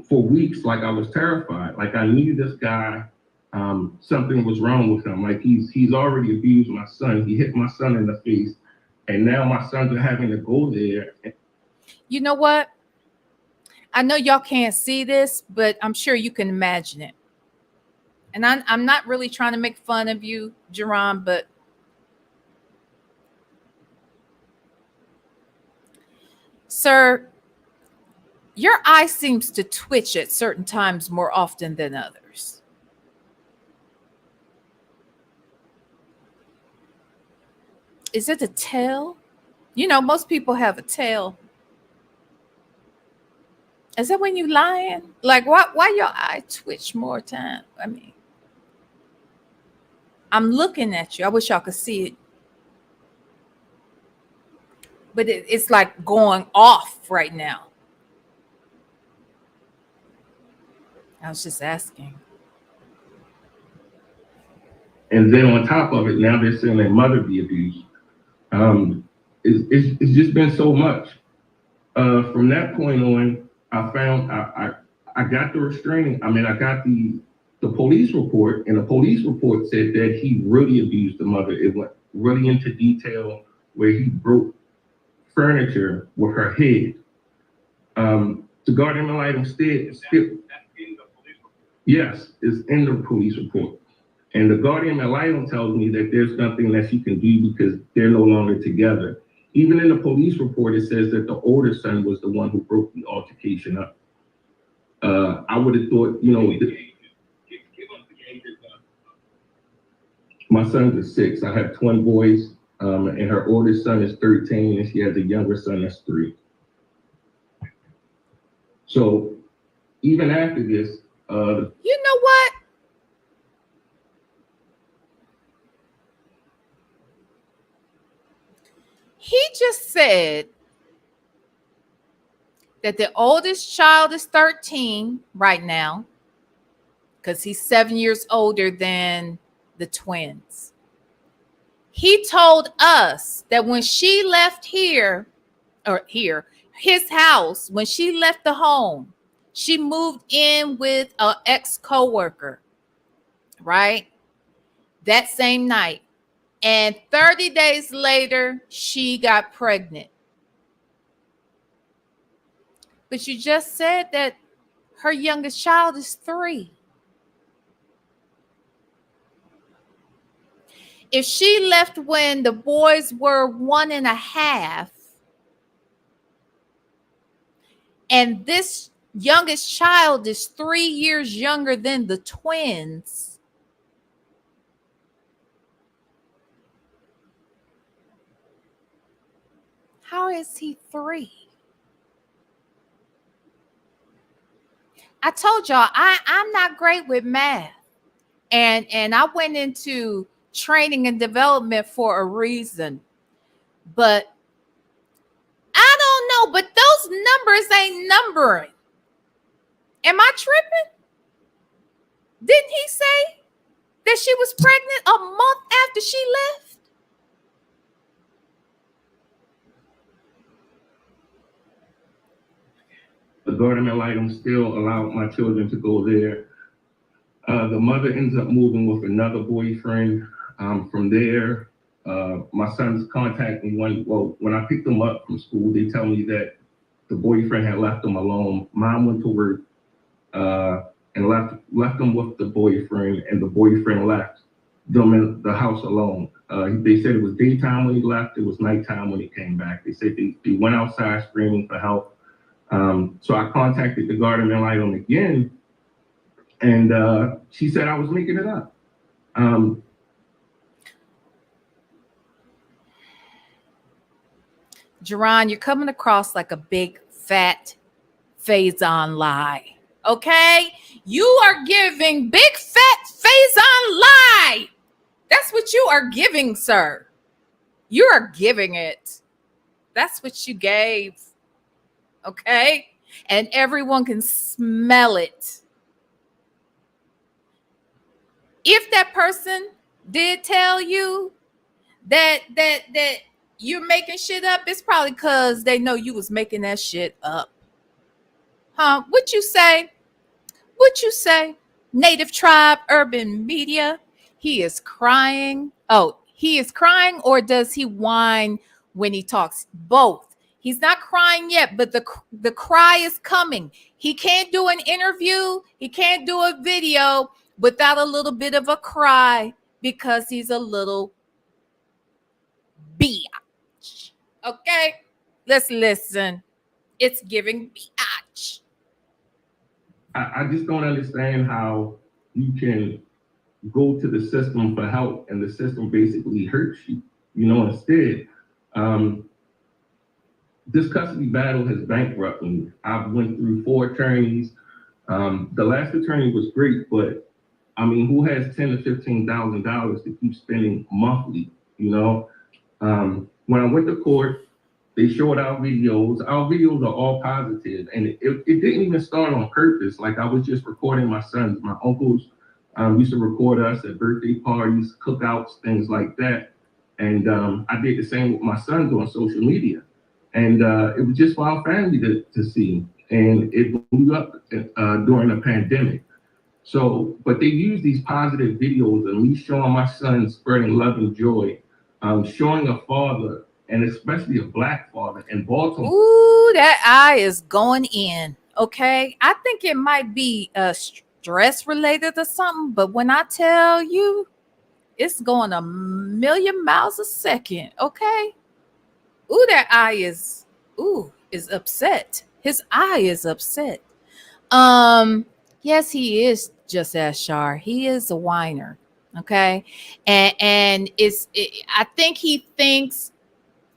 [SPEAKER 2] for weeks, like, I was terrified. Like, I knew this guy, something was wrong with him. Like, he's already abused my son. He hit my son in the face, and now my sons are having to go there.
[SPEAKER 1] You know what? I know y'all can't see this, but I'm sure you can imagine it. And I'm not really trying to make fun of you, Jerron, but sir, your eye seems to twitch at certain times more often than others. Is it a tail? Most people have a tail. Is that when you lying? Like, why your eye twitch more time? I mean, I'm looking at you. I wish y'all could see it. But it's like going off right now. I was just asking.
[SPEAKER 2] And then on top of it, now they're saying that mother be abused. It's just been so much. From that point on, I found I got the restraining. I got the police report, and the police report said that he really abused the mother. It went really into detail where he broke furniture with her head. The guardian ad litem still. Yes, it's in the police report. And the guardian ad litem tells me that there's nothing that she can do because they're no longer together. Even in the police report, it says that the older son was the one who broke the altercation up. I would have thought, my sons are 6. I have twin boys, and her oldest son is 13, and she has a younger son that's 3. So even after this,
[SPEAKER 1] you know what? He just said that the oldest child is 13 right now because he's 7 years older than the twins. He told us that when she left his house, when she left the home, she moved in with an ex-coworker, right? That same night. And 30 days later, she got pregnant. But you just said that her youngest child is 3. If she left when the boys were 1.5, and this youngest child is 3 years younger than the twins, how is he 3? I told y'all I'm not great with math. And I went into training and development for a reason. But I don't know, but those numbers ain't numbering. Am I tripping? Didn't he say that she was pregnant a month after she left?
[SPEAKER 2] The garden ad litem still allowed my children to go there. The mother ends up moving with another boyfriend. From there, my sons contact me when I picked them up from school, they tell me that the boyfriend had left them alone. Mom went to work and left them with the boyfriend, and the boyfriend left them in the house alone. They said it was daytime when he left, it was nighttime when he came back. They said they went outside screaming for help. So I contacted the garden ad litem again, and she said I was making it up.
[SPEAKER 1] Jerron, you're coming across like a big fat Faison lie. Okay? You are giving big fat Faison lie. That's what you are giving, sir. You are giving it. That's what you gave. Okay? And everyone can smell it. If that person did tell you that you're making shit up, it's probably because they know you was making that shit up. Huh? What you say? What you say? Native Tribe Urban Media. He is crying. Oh, he is crying, or does he whine when he talks? Both. He's not crying yet, but the cry is coming. He can't do an interview. He can't do a video without a little bit of a cry because he's a little biatch. Okay? Let's listen. It's giving biatch.
[SPEAKER 2] I just don't understand how you can go to the system for help and the system basically hurts you, instead. This custody battle has bankrupted me. I've went through 4 attorneys. The last attorney was great, but I mean, who has $10,000 to $15,000 to keep spending monthly, When I went to court, they showed our videos. Our videos are all positive, and it didn't even start on purpose. Like, I was just recording my sons. My uncles used to record us at birthday parties, cookouts, things like that. And I did the same with my sons on social media. And it was just for our family to see. And it blew up during the pandemic. So, but they use these positive videos of me showing my son spreading love and joy, showing a father, and especially a Black father in Baltimore.
[SPEAKER 1] Ooh, that eye is going in. Okay. I think it might be stress related or something, but when I tell you, it's going a million miles a second. Okay. Ooh, that eye is upset. His eye is upset. Yes, he is just as Shar. He is a whiner. Okay. And I think he thinks,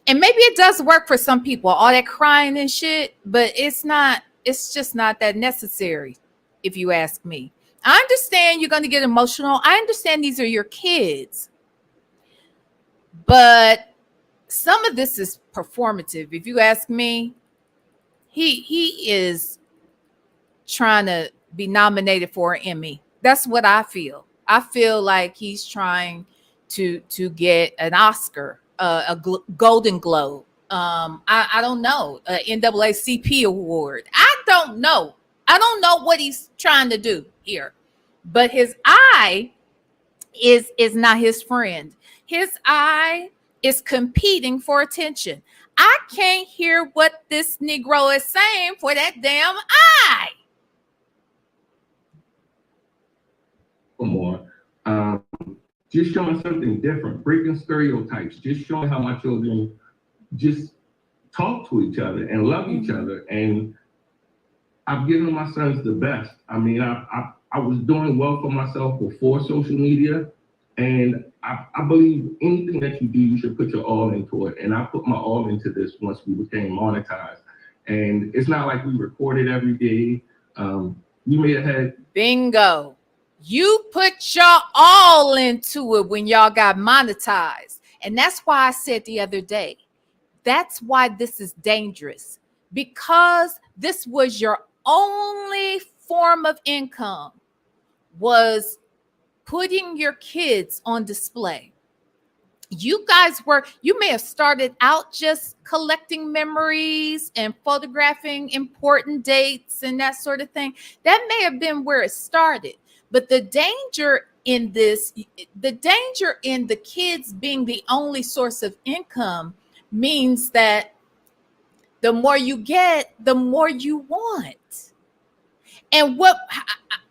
[SPEAKER 1] and maybe it does work for some people, all that crying and shit, but it's just not that necessary, if you ask me. I understand you're going to get emotional. I understand these are your kids. But some of this is performative. If you ask me, he is trying to be nominated for an Emmy. That's what I feel. I feel like he's trying to get an Oscar, a Golden Globe. I don't know, NAACP award. I don't know. I don't know what he's trying to do here. But his eye is not his friend. His eye is competing for attention. I can't hear what this Negro is saying for that damn eye.
[SPEAKER 2] More. Just showing something different, breaking stereotypes, just showing how my children just talk to each other and love each other. And I've given my sons the best. I mean, I was doing well for myself before social media. And I believe anything that you do, you should put your all into it. And I put my all into this once we became monetized. And it's not like we recorded every day. We may have had
[SPEAKER 1] bingo. You put your all into it when y'all got monetized. And that's why I said the other day, that's why this is dangerous, because this was your only form of income, was putting your kids on display. You may have started out just collecting memories and photographing important dates and that sort of thing. That may have been where it started. But the danger in the kids being the only source of income means that the more you get, the more you want. And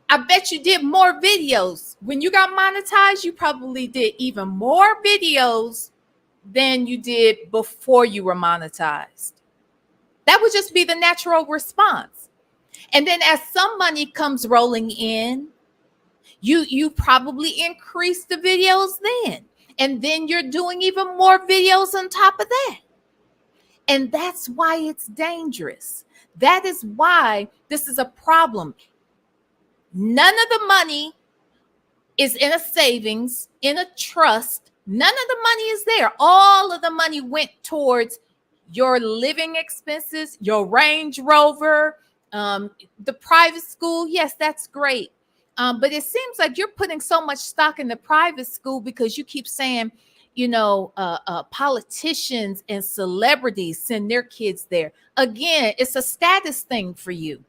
[SPEAKER 1] I bet you did more videos. When you got monetized, you probably did even more videos than you did before you were monetized. That would just be the natural response. And then as some money comes rolling in, you probably increase the videos then. And then you're doing even more videos on top of that. And that's why it's dangerous. That is why this is a problem. None of the money is in a savings, in a trust. None of the money is there. All of the money went towards your living expenses, your Range Rover, the private school. Yes, that's great. But it seems like you're putting so much stock in the private school because you keep saying, politicians and celebrities send their kids there. Again, it's a status thing for you.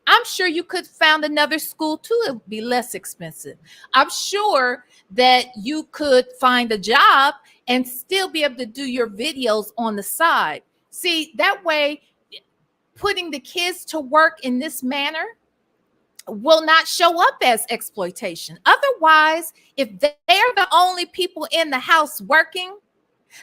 [SPEAKER 1] I'm sure you could found another school too. It would be less expensive. I'm sure that you could find a job and still be able to do your videos on the side. See, that way, putting the kids to work in this manner will not show up as exploitation. Otherwise, if they're the only people in the house working,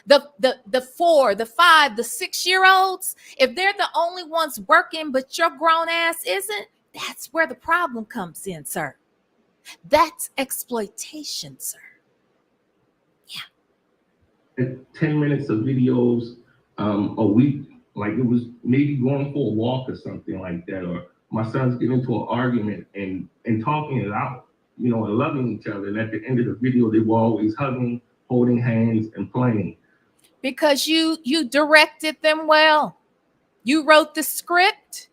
[SPEAKER 1] the 4, the 5, the 6-year-olds, if they're the only ones working, but your grown ass isn't, that's where the problem comes in, sir. That's exploitation, sir. Yeah.
[SPEAKER 2] 10 minutes of videos a week, like it was maybe going for a walk or something like that, or my sons get into an argument and talking it out, and loving each other. And at the end of the video, they were always hugging, holding hands, and playing.
[SPEAKER 1] Because you directed them well. You wrote the script.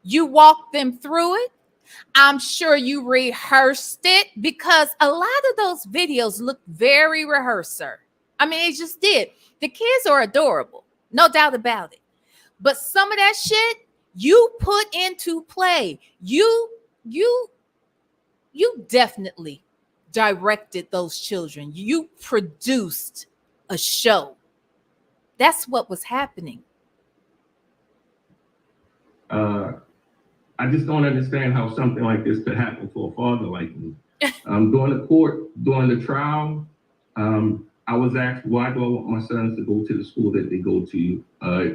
[SPEAKER 1] You walked them through it. I'm sure you rehearsed it, because a lot of those videos look very rehearsed, sir. I mean, it just did. The kids are adorable, no doubt about it. But some of that shit you put into play. You definitely directed those children. You produced a show. That's what was happening.
[SPEAKER 2] I just don't understand how something like this could happen to a father like me. During the trial, I was asked, why do I want my sons to go to the school that they go to?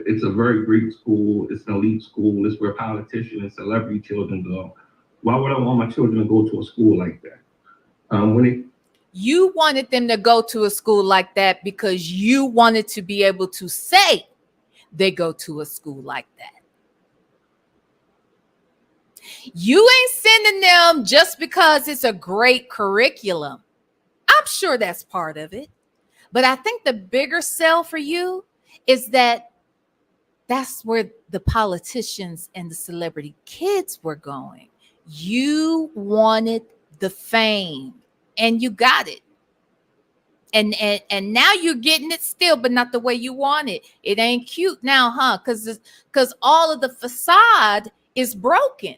[SPEAKER 2] It's a very great school. It's an elite school. It's where politicians and celebrity children go. Why would I want my children to go to a school like that?
[SPEAKER 1] You wanted them to go to a school like that because you wanted to be able to say they go to a school like that. You ain't sending them just because it's a great curriculum. I'm sure that's part of it. But I think the bigger sell for you is that that's where the politicians and the celebrity kids were going. You wanted the fame and you got it. And now you're getting it still, but not the way you want it. It ain't cute now, huh? Because all of the facade is broken.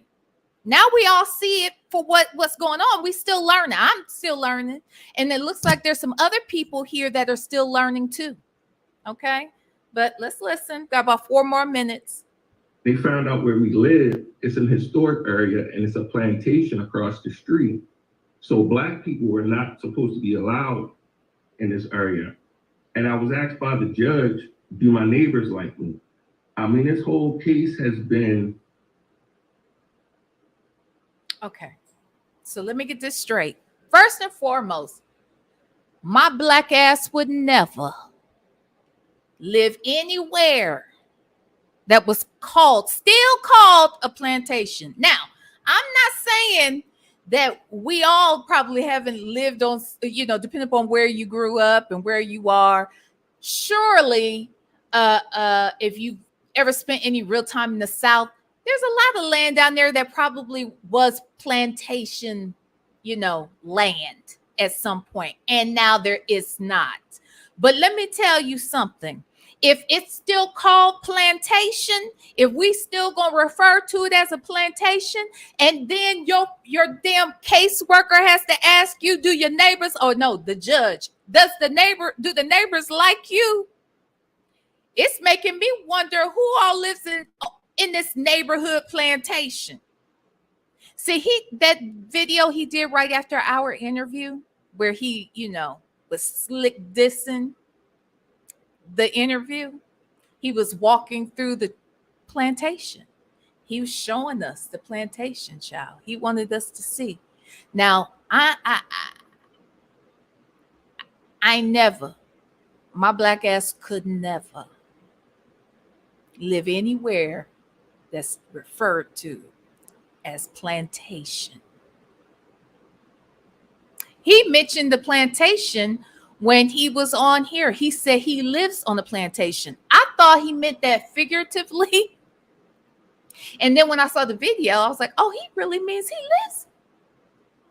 [SPEAKER 1] Now we all see it for what's going on. We still learning. I'm still learning. And it looks like there's some other people here that are still learning too. Okay. But let's listen. Got about 4 more minutes.
[SPEAKER 2] They found out where we live. It's an historic area and it's a plantation across the street. So Black people were not supposed to be allowed in this area. And I was asked by the judge, do my neighbors like me? I mean, this whole case has been.
[SPEAKER 1] Okay. So let me get this straight. First and foremost, my Black ass would never live anywhere that was still called a plantation. Now, I'm not saying that we all probably haven't lived on, depending upon where you grew up and where you are. Surely, if you ever spent any real time in the South, there's a lot of land down there that probably was plantation, land at some point. And now there is not. But let me tell you something. If it's still called plantation, if we still gonna refer to it as a plantation, and then your damn caseworker has to ask you, do your neighbors, or no, the judge, do the neighbors like you? It's making me wonder who all lives in this neighborhood plantation. See, that video he did right after our interview, where he, was slick dissing the interview. He was walking through the plantation. He was showing us the plantation, child. He wanted us to see. Now, I never, my Black ass could never live anywhere that's referred to as plantation. He mentioned the plantation when he was on here. He said he lives on the plantation. I thought he meant that figuratively. And then when I saw the video, I was like, oh, he really means he lives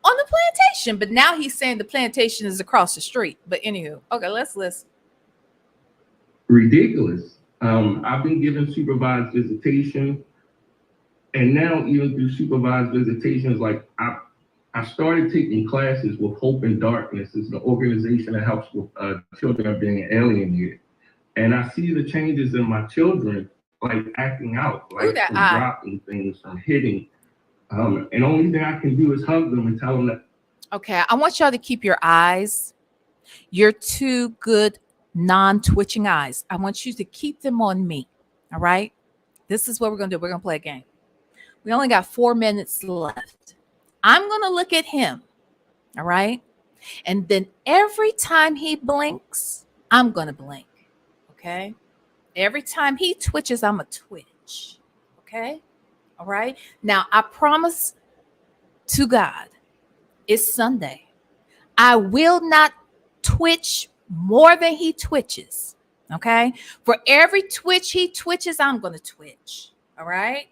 [SPEAKER 1] on the plantation. But now he's saying the plantation is across the street. But anywho, okay, let's listen.
[SPEAKER 2] Ridiculous. I've been given supervised visitation. And now even through supervised visitations, like I started taking classes with Hope in Darkness. It's an organization that helps with children being alienated. And I see the changes in my children, like acting out, like from dropping things, from hitting. And the only thing I can do is hug them and tell them that.
[SPEAKER 1] Okay, I want y'all to keep your eyes, your two good non-twitching eyes. I want you to keep them on me, all right? This is what we're going to do. We're going to play a game. We only got 4 minutes left. I'm going to look at him, all right? And then every time he blinks, I'm going to blink, okay? Every time he twitches, I'm going to twitch, okay? All right? Now, I promise to God, it's Sunday. I will not twitch more than he twitches, okay? For every twitch he twitches, I'm going to twitch, all right?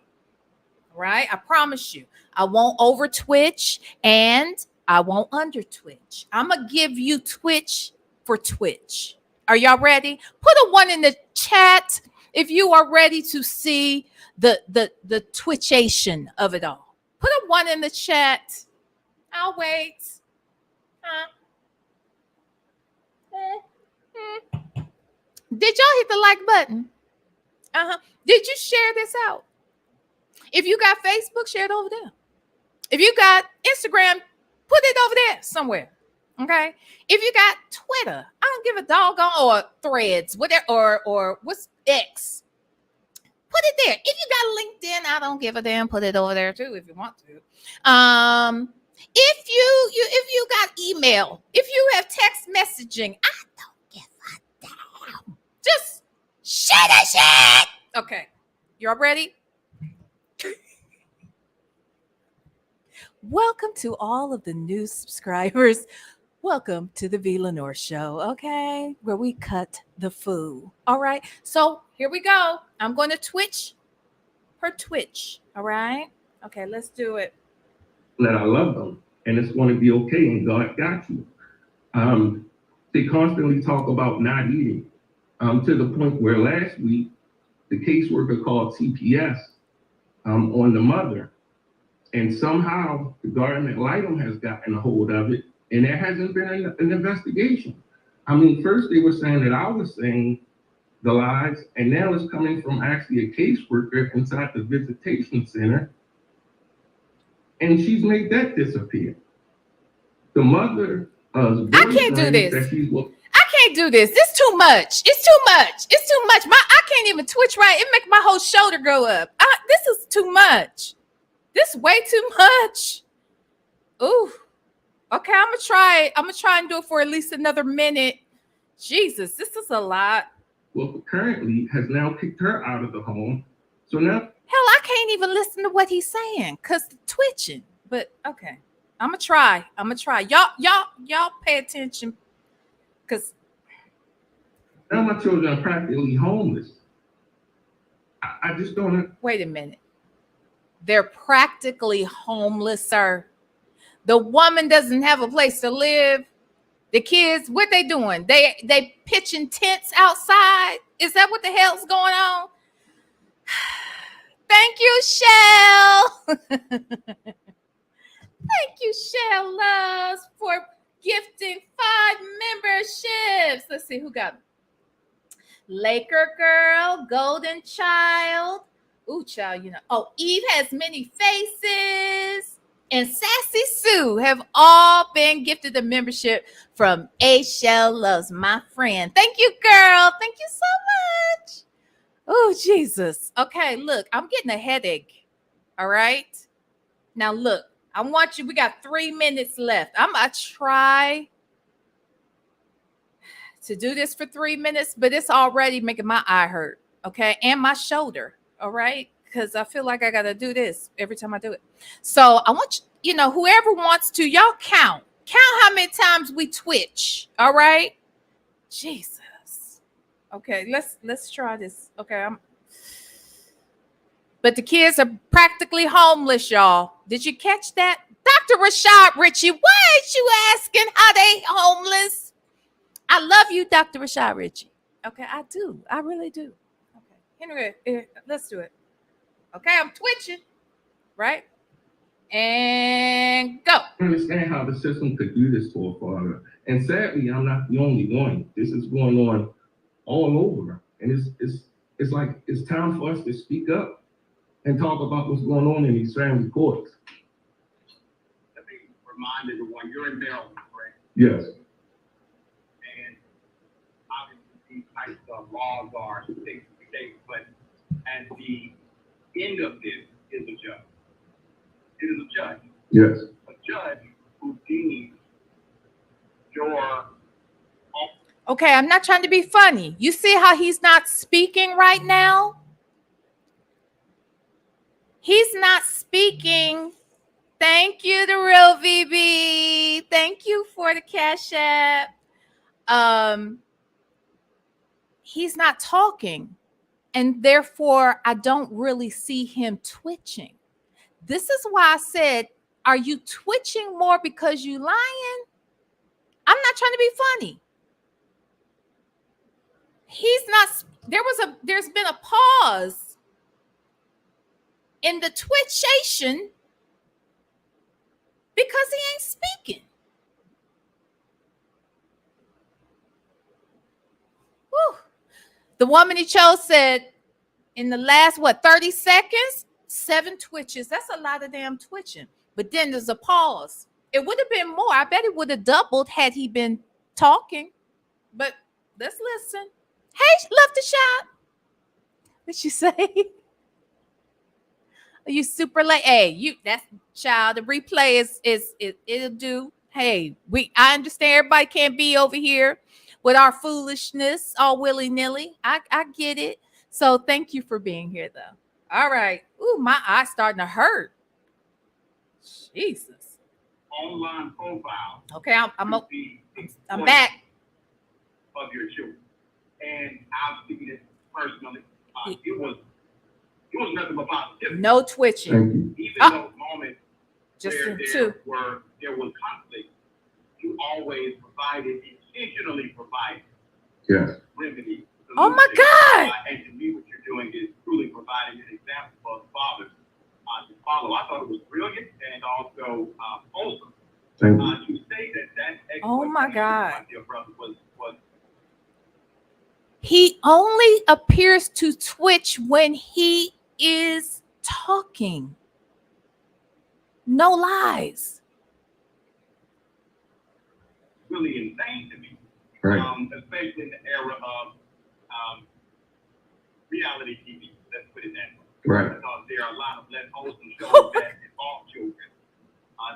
[SPEAKER 1] All right? I promise you. I won't over twitch and I won't under twitch. I'm going to give you twitch for twitch. Are y'all ready? Put a 1 in the chat if you are ready to see the twitchation of it all. Put a 1 in the chat. I'll wait. Did y'all hit the like button? Did you share this out? If you got Facebook, share it over there. If you got Instagram, put it over there somewhere. Okay. If you got Twitter, I don't give a doggone, or Threads, whatever, or what's X. Put it there. If you got LinkedIn, I don't give a damn. Put it over there too if you want to. If you got email, if you have text messaging, I don't give a damn. Just share that shit. Okay. Y'all ready? Welcome to all of the new subscribers. Welcome to the V. Lenore Show, okay? Where we cut the food. All right. So here we go. I'm going to twitch per twitch. All right. Okay, let's do it.
[SPEAKER 2] That I love them and it's going to be okay and God got you. They constantly talk about not eating to the point where last week the caseworker called CPS on the mother. And somehow the garden ad litem has gotten a hold of it, and there hasn't been an investigation. I mean, first they were saying that I was saying the lies, and now it's coming from actually a caseworker inside the visitation center, and she's made that disappear. The mother
[SPEAKER 1] I can't do this. I can't do this. It's too much. It's too much. It's too much. I can't even twitch right. It makes my whole shoulder go up. This is too much. This is way too much. Ooh. Okay, I'm gonna try and do it for at least another minute. Jesus, this is a lot.
[SPEAKER 2] Well, currently has now kicked her out of the home. So now,
[SPEAKER 1] hell, I can't even listen to what he's saying because the twitching. But okay, I'm gonna try. Y'all pay attention, because
[SPEAKER 2] now my children are practically homeless. I just don't.
[SPEAKER 1] Wait a minute. They're practically homeless, sir. The woman doesn't have a place to live. The kids, what they doing? They pitching tents outside. Is that what the hell's going on? Thank you, Shell. Thank you, Shell Loves, for gifting 5 memberships. Let's see who got them. Laker Girl, Golden Child. Ooh, child, you know. Oh, Eve Has Many Faces, and Sassy Sue have all been gifted a membership from A Shell Loves, my friend. Thank you, girl. Thank you so much. Oh, Jesus. Okay, look, I'm getting a headache. All right. Now, look, I want you. We got 3 minutes left. I'm going to try to do this for 3 minutes, but it's already making my eye hurt. Okay. And my shoulder. All right. Because I feel like I got to do this every time I do it. So I want you, whoever wants to, y'all count how many times we twitch. All right. Jesus. Okay. Let's try this. Okay. But the kids are practically homeless, y'all. Did you catch that? Dr. Rashad Richey, why ain't you asking how they homeless? I love you, Dr. Rashad Richey. Okay. I do. I really do. Okay. Henry, let's do it. Okay, I'm twitching, right? And go.
[SPEAKER 2] I understand how the system could do this to a father. And sadly, I'm not the only one. This is going on all over. And it's like it's time for us to speak up and talk about what's going on in these family courts.
[SPEAKER 3] Let me remind everyone, you're in Maryland, correct?
[SPEAKER 2] Yes.
[SPEAKER 3] And obviously these types of laws are state to state, but at the end of this is a judge. It is a judge.
[SPEAKER 2] Yes.
[SPEAKER 3] A judge who deems your.
[SPEAKER 1] Okay, I'm not trying to be funny. You see how he's not speaking right now? He's not speaking. Thank you, the real VB. Thank you for the Cash App. He's not talking. And therefore, I don't really see him twitching. This is why I said, are you twitching more because you lying? I'm not trying to be funny. He's not. There's been a pause in the twitchation because he ain't speaking. Whew. The woman he chose said in the last, 30 seconds, 7 twitches. That's a lot of damn twitching. But then there's a pause. It would have been more. I bet it would have doubled had he been talking. But let's listen. Hey, love the shop. What'd she say? Are you super late? Hey, that's child. The replay it'll do. Hey, I understand everybody can't be over here with our foolishness all willy-nilly. I get it. So thank you for being here, though. All right. Ooh, my eye's starting to hurt. Jesus.
[SPEAKER 3] Online profile.
[SPEAKER 1] Okay, I'm back.
[SPEAKER 3] Of your children, and I've seen it personally. It was nothing but positive.
[SPEAKER 1] No twitching.
[SPEAKER 3] Even those moments
[SPEAKER 1] just
[SPEAKER 3] where there was conflict, you always intentionally provided remedy.
[SPEAKER 1] Oh my God!
[SPEAKER 3] And to me, what you're doing is truly providing an example for the fathers to follow. I thought it was brilliant and also wholesome. To say that
[SPEAKER 1] oh my God!
[SPEAKER 3] Your brother was
[SPEAKER 1] He only appears to twitch when he is talking. No lies.
[SPEAKER 3] Really insane to me,
[SPEAKER 2] Right.
[SPEAKER 3] especially in the era of reality TV. Let's put it that way.
[SPEAKER 2] Right.
[SPEAKER 3] Because there are a lot of less wholesome shows that involve children.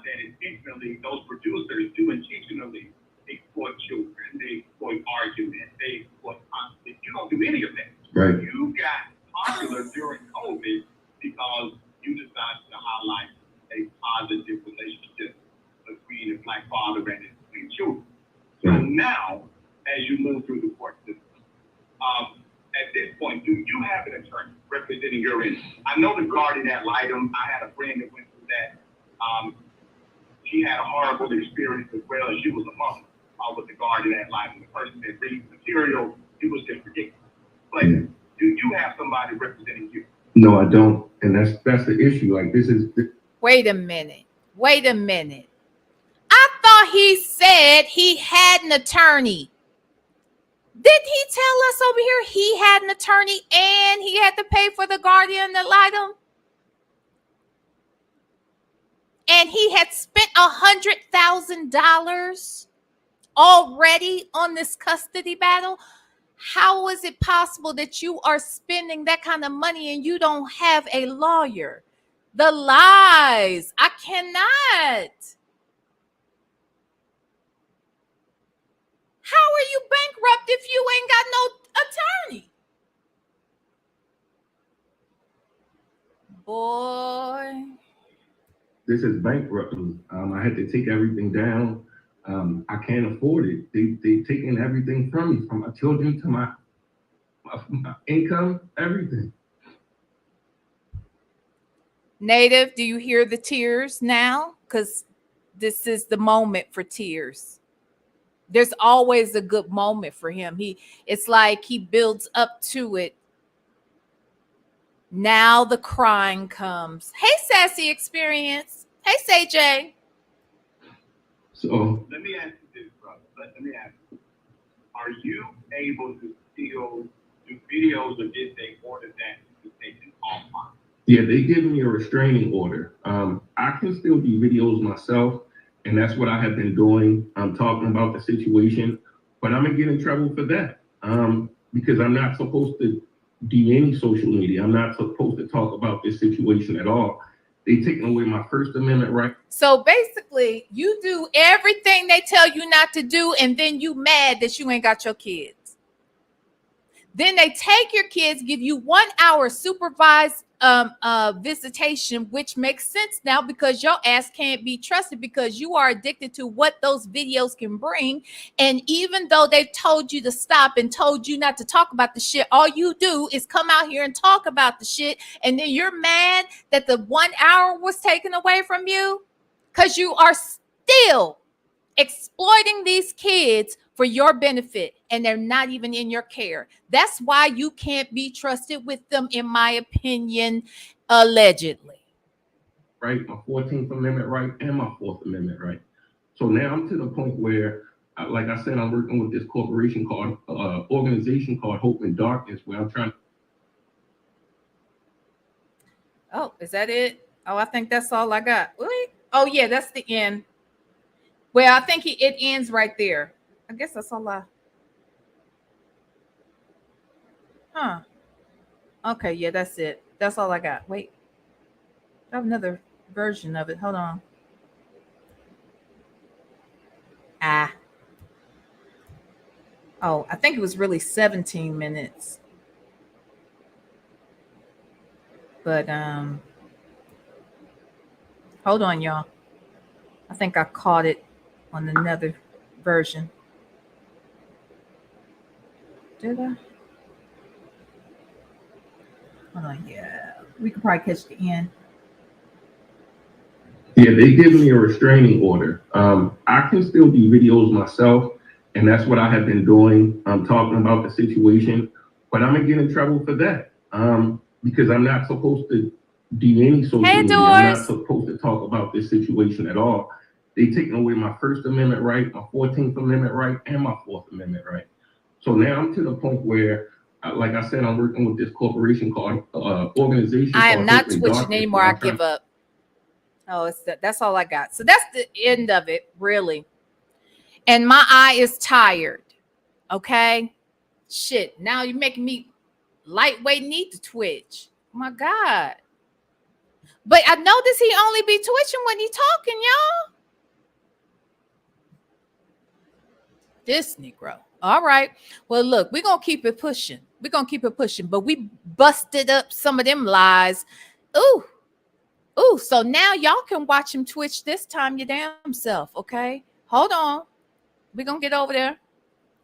[SPEAKER 3] That intentionally, those producers do intentionally exploit children. They exploit arguments. They exploit conflict. You don't do any of that.
[SPEAKER 2] Right.
[SPEAKER 3] You got popular during COVID because you decided to highlight a positive relationship between a black father and his children. So now, as you move through the court system, at this point, do you have an attorney representing your interest? I know the guardian ad litem. I had a friend that went through that. She had a horrible experience as well, and she was a mother with the guardian ad litem. The person that reads material, it was just ridiculous. But do you have somebody representing you?
[SPEAKER 2] No, I don't, and that's the issue. Like this is.
[SPEAKER 1] Wait a minute. Wait a minute. I thought he said he had an attorney. Did he tell us over here he had an attorney and he had to pay for the guardian ad litem? And he had spent $100,000 already on this custody battle? How is it possible that you are spending that kind of money and you don't have a lawyer? The lies. I cannot. How are you bankrupt if you ain't got no attorney? Boy.
[SPEAKER 2] This is bankruptcy. I had to take everything down. I can't afford it. They taking everything from me, from my children to my income, everything.
[SPEAKER 1] Native, do you hear the tears now? Because this is the moment for tears. There's always a good moment for him. It's like he builds up to it. Now the crying comes. Hey, Sassy Experience. Hey, CJ.
[SPEAKER 2] So
[SPEAKER 3] let me ask you this, brother. Let me ask you. Are you able to still do videos, or did they order that to take it offline?
[SPEAKER 2] yeah, they give me a restraining order. I can still do videos myself, and that's what I have been doing. I'm talking about the situation, but I'm gonna get in trouble for that because I'm not supposed to do any social media. I'm not supposed to talk about this situation at all. They taking away my First Amendment right.
[SPEAKER 1] So basically, you do everything they tell you not to do, and then you mad that you ain't got your kids. Then they take your kids, give you 1 hour supervised visitation, which makes sense now because your ass can't be trusted because you are addicted to what those videos can bring. And even though they've told you to stop and told you not to talk about the shit, all you do is come out here and talk about the shit. And then you're mad that the 1 hour was taken away from you because you are still exploiting these kids for your benefit, and they're not even in your care. That's why you can't be trusted with them, in my opinion, allegedly.
[SPEAKER 2] Right, my 14th Amendment right and my 4th Amendment right. So now I'm to the point where, like I said, I'm working with this corporation called, organization called Hope in Darkness, where I'm trying.
[SPEAKER 1] Oh, is that it? Oh, I think that's all I got. Wait. Oh, yeah, that's the end. Well, I think it ends right there. I guess that's all Okay, yeah, that's it. That's all I got. Wait. I have another version of it. Hold on. Oh, I think it was really 17 minutes. But hold on, y'all. I think I caught it on another version. Did I? Hold on, yeah. We could probably catch the end.
[SPEAKER 2] Yeah, they give me a restraining order. I can still do videos myself, and that's what I have been doing. I'm talking about the situation, but I'm gonna get in trouble for that because I'm not supposed to do any social media. I'm not supposed to talk about this situation at all. They taking away my First Amendment right, my 14th Amendment right, and my 4th Amendment right. So now I'm to the point where, like I said, I'm working with this corporation called organization.
[SPEAKER 1] I am not
[SPEAKER 2] Hurtt and
[SPEAKER 1] twitching
[SPEAKER 2] Darkness,
[SPEAKER 1] anymore.
[SPEAKER 2] where
[SPEAKER 1] I
[SPEAKER 2] I'm trying-
[SPEAKER 1] give up. Oh, that's all I got. So that's the end of it, really. And my eye is tired. Okay. Shit. Now you're making me lightweight need to twitch. Oh my God. But I notice he only be twitching when he talking, y'all. This Negro. All right. Well, look, we're going to keep it pushing. We're going to keep it pushing. But we busted up some of them lies. Ooh. Ooh. So now y'all can watch him twitch this time your damn self. Okay. Hold on. We're going to get over there.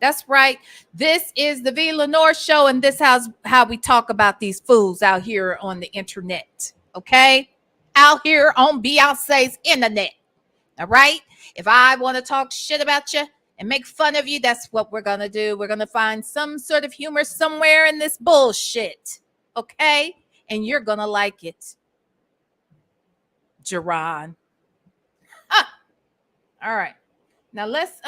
[SPEAKER 1] That's right. This is the V. Lenore Show, and this is how we talk about these fools out here on the internet. Okay? Out here on Beyonce's internet. All right? If I want to talk shit about you and make fun of you, that's what we're going to do. We're going to find some sort of humor somewhere in this bullshit. Okay? And you're going to like it. Jerron. All right. Now let's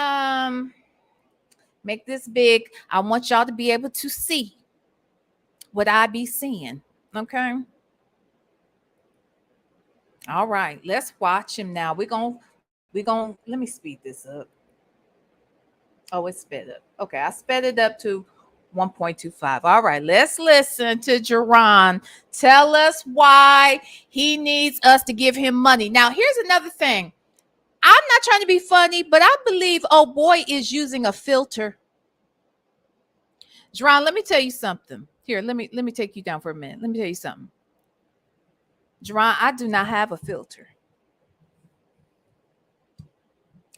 [SPEAKER 1] make this big. I want y'all to be able to see what I be seeing. Okay. All right. Let's watch him now. We're gonna let me speed this up. Oh, it's sped up. Okay, I sped it up to 1.25. All right, let's listen to Jerron tell us why he needs us to give him money. Now, here's another thing. I'm not trying to be funny, but I believe oh boy is using a filter. Jerron, let me tell you something. Here, let me take you down for a minute. Let me tell you something. Jerron, I do not have a filter.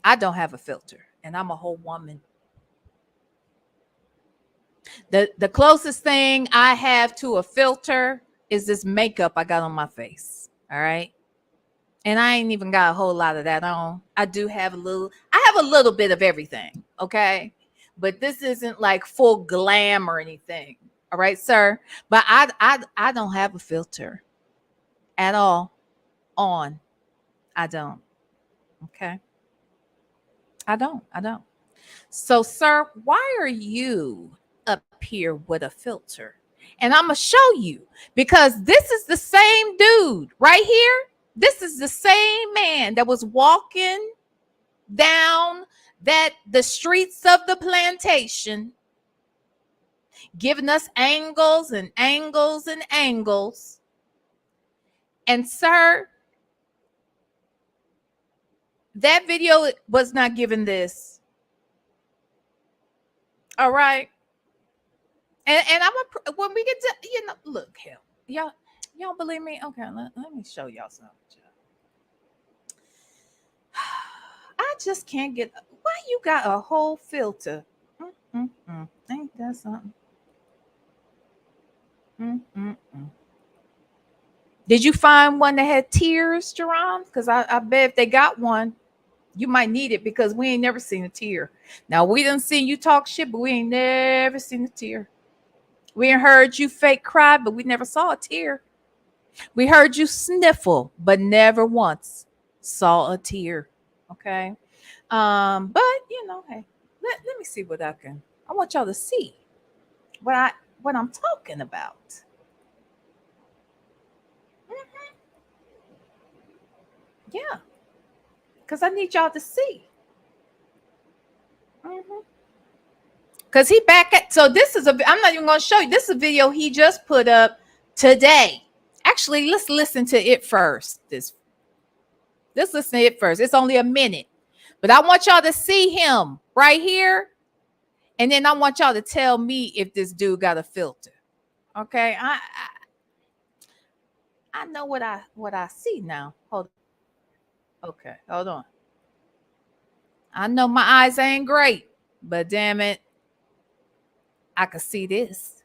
[SPEAKER 1] I don't have a filter, and I'm a whole woman. The closest thing I have to a filter is this makeup I got on my face. All right. And I ain't even got a whole lot of that on. I have a little bit of everything. Okay. But this isn't like full glam or anything. All right, sir. But I don't have a filter at all on. I don't. Okay. I don't. So, sir, why are you up here with a filter? And I'm going to show you because this is the same dude right here. This is the same man that was walking down the streets of the plantation, giving us angles and angles and angles. And sir, that video was not given this. All right. And when we get to, look, hell, y'all believe me? Okay, let me show y'all something. I just can't get, why you got a whole filter? Ain't that something? Did you find one that had tears, Jerron? Because I bet if they got one, you might need it because we ain't never seen a tear. Now, we done seen you talk shit, but we ain't never seen a tear. We ain't heard you fake cry, but we never saw a tear. We heard you sniffle, but never once saw a tear. Okay. But hey, let me see what I want y'all to see what I'm talking about. Yeah. Because I need y'all to see. Because he back at, so this is I'm not even going to show you. This is a video he just put up today. Actually, let's listen to it first. Let's listen to it first. It's only a minute. But I want y'all to see him right here. And then I want y'all to tell me if this dude got a filter. Okay? I know what I see now. Hold on. Okay, hold on. I know my eyes ain't great, but damn it, I can see this.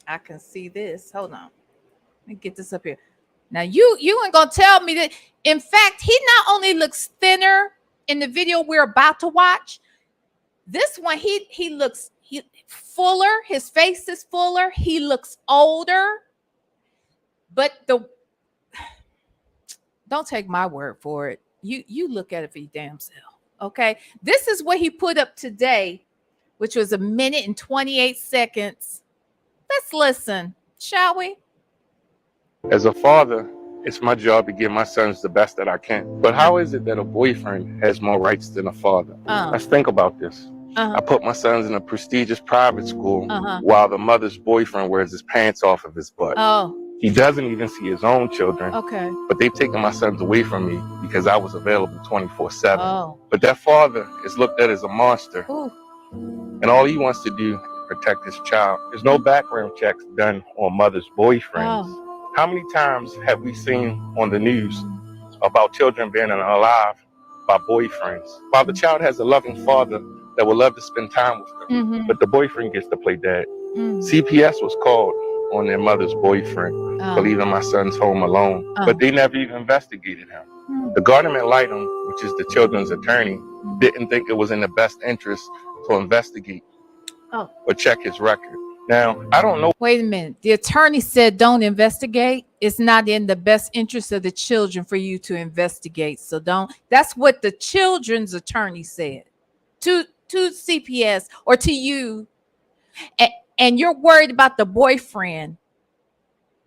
[SPEAKER 1] I can see this. Hold on. Let me get this up here. Now you ain't gonna tell me that. In fact, he not only looks thinner in the video we're about to watch. This one, he looks fuller. His face is fuller. He looks older. But don't take my word for it. You look at it for your damn self. Okay. This is what he put up today, which was 1 minute and 28 seconds. Let's listen, shall we?
[SPEAKER 4] As a father, it's my job to give my sons the best that I can. But how is it that a boyfriend has more rights than a father? Let's think about this. I put my sons in a prestigious private school while the mother's boyfriend wears his pants off of his butt. He doesn't even see his own children. But they've taken my sons away from me because I was available 24/7. But that father is looked at as a monster. And all he wants to do is protect his child. There's no background checks done on mothers' boyfriends. How many times have we seen on the news about children being alive by boyfriends? While the child has a loving father that would love to spend time with them, but the boyfriend gets to play dad. CPS was called on their mother's boyfriend for leaving my sons home alone, but they never even investigated him. The guardian ad litem, which is the children's attorney, didn't think it was in the best interest to investigate or check his record. Now, I don't know.
[SPEAKER 1] Wait a minute. The attorney said don't investigate. It's not in the best interest of the children for you to investigate. So don't. That's what the children's attorney said to CPS or to you. And you're worried about the boyfriend.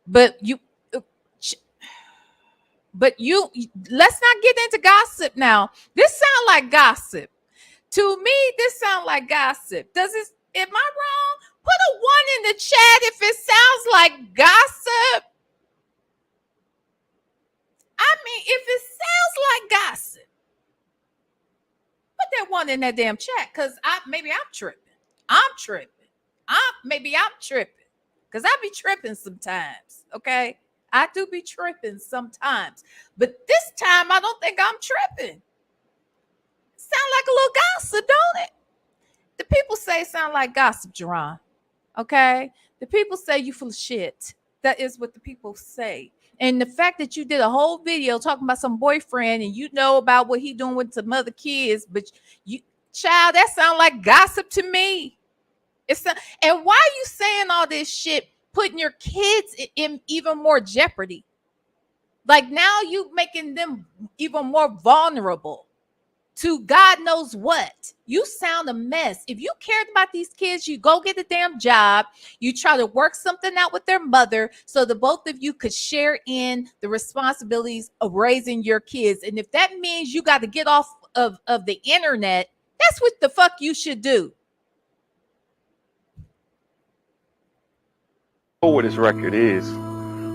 [SPEAKER 1] But let's not get into gossip now. This sounds like gossip. To me, this sounds like gossip. Am I wrong? Put a 1 in the chat if it sounds like gossip. I mean, if it sounds like gossip, put that 1 in that damn chat, because maybe I'm tripping. Maybe I'm tripping. Because I be tripping sometimes. Okay. I do be tripping sometimes. But this time I don't think I'm tripping. Sound like a little gossip, don't it? The people say it sound like gossip, Jerron. Okay? The people say you full of shit. That is what the people say. And the fact that you did a whole video talking about some boyfriend and you know about what he doing with some other kids, but child, that sound like gossip to me. And why are you saying all this shit, putting your kids in even more jeopardy? Like now you making them even more vulnerable to God knows what. You sound a mess. If you cared about these kids, you go get a damn job. You try to work something out with their mother so the both of you could share in the responsibilities of raising your kids. And if that means you got to get off of the internet, that's what the fuck you should do.
[SPEAKER 4] What his record is,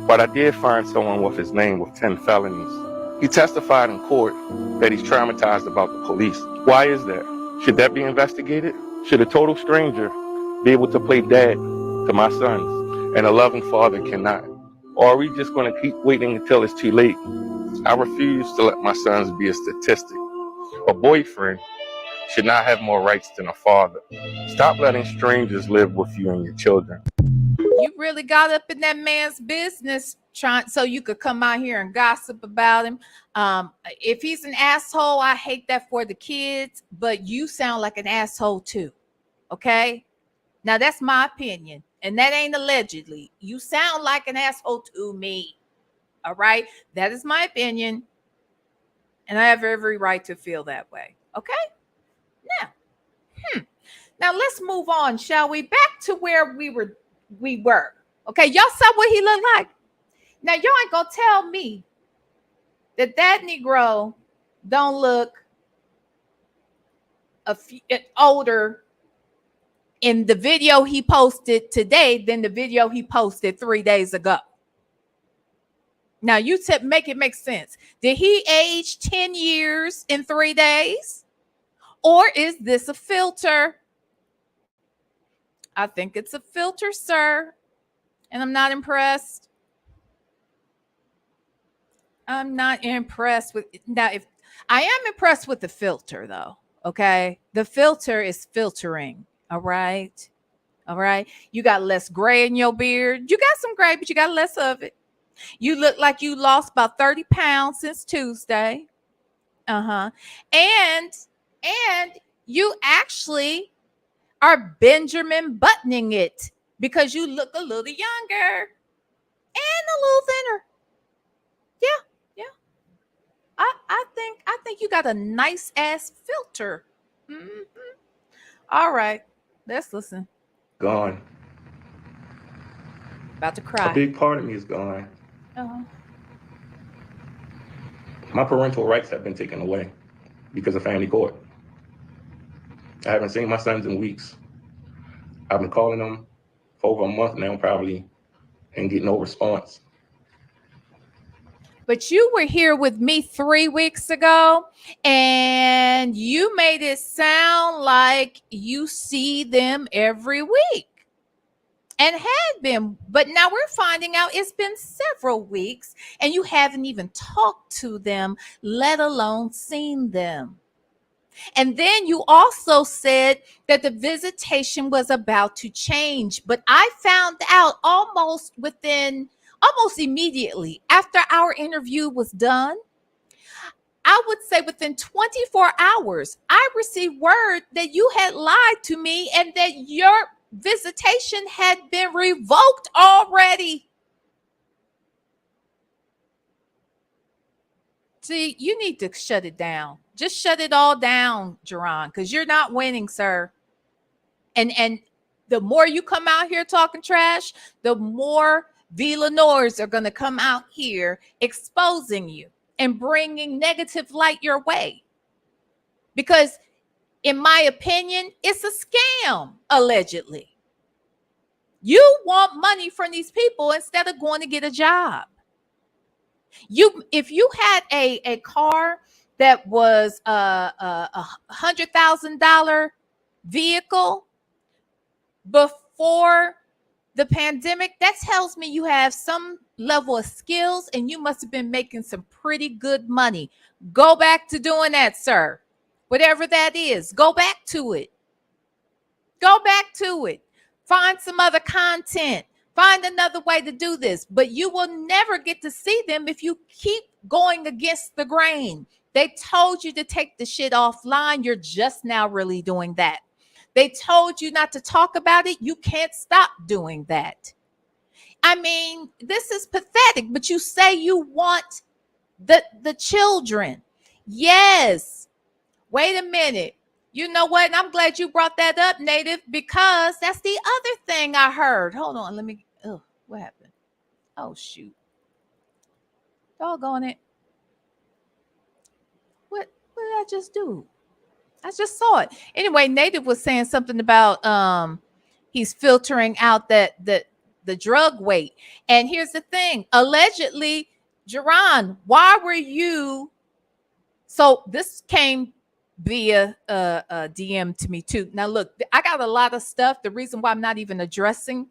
[SPEAKER 4] but I did find someone with his name with 10 felonies. He testified in court that he's traumatized about the police. Why is that? Should that be investigated? Should a total stranger be able to play dad to my sons and a loving father cannot? Or are we just going to keep waiting until it's too late? I refuse to let my sons be a statistic. A boyfriend should not have more rights than a father. Stop letting strangers live with you and your children.
[SPEAKER 1] You really got up in that man's business so you could come out here and gossip about him. If he's an asshole, I hate that for the kids, but you sound like an asshole too. Okay? Now that's my opinion, and that ain't allegedly. You sound like an asshole to me. All right? That is my opinion, and I have every right to feel that way. Okay? Now let's move on, shall we? Back to where we were. Okay, y'all saw what he looked like. Now y'all ain't gonna tell me that Negro don't look older in the video he posted today than the video he posted 3 days ago. Now you make it make sense. Did he age 10 years in 3 days? Or is this a filter? I think it's a filter, sir. And I'm not impressed. I'm not impressed with now. If I am impressed with the filter, though, okay, the filter is filtering. All right. You got less gray in your beard. You got some gray, but you got less of it. You look like you lost about 30 pounds since Tuesday. And you actually are Benjamin buttoning it because you look a little younger and a little thinner. Yeah. I think you got a nice ass filter. Mm-hmm. All right, let's listen.
[SPEAKER 4] Gone.
[SPEAKER 1] About to
[SPEAKER 4] A
[SPEAKER 1] cry.
[SPEAKER 4] big part of me is gone.
[SPEAKER 1] Uh-huh.
[SPEAKER 4] My parental rights have been taken away because of family court. I haven't seen my sons in weeks. I've been calling them for over a month now, probably, and get no response.
[SPEAKER 1] But you were here with me 3 weeks ago, and you made it sound like you see them every week. And had been, but now we're finding out it's been several weeks and you haven't even talked to them, let alone seen them. And then you also said that the visitation was about to change, but I found out almost immediately after our interview was done. I would say within 24 hours, I received word that you had lied to me and that your visitation had been revoked already. See, you need to shut it down. Just shut it all down, Jerron, because you're not winning, sir. And the more you come out here talking trash, the more Villanors are going to come out here exposing you and bringing negative light your way. Because in my opinion, it's a scam, allegedly. You want money from these people instead of going to get a job. If you had a car that was a $100,000 vehicle before the pandemic, that tells me you have some level of skills and you must have been making some pretty good money. Go back to doing that, sir. Whatever that is, go back to it. Go back to it. Find some other content. Find another way to do this. But you will never get to see them if you keep going against the grain. They told you to take the shit offline. You're just now really doing that. They told you not to talk about it. You can't stop doing that. I mean, this is pathetic, but you say you want the children. Yes. Wait a minute. You know what? And I'm glad you brought that up, Native, because that's the other thing I heard. Hold on. What happened? Oh, shoot. Doggone it. What did I just do? I just saw it. Anyway, Native was saying something about he's filtering out the drug weight. And here's the thing. Allegedly, Jerron, why were you? So this came via DM to me too. Now look, I got a lot of stuff. The reason why I'm not even addressing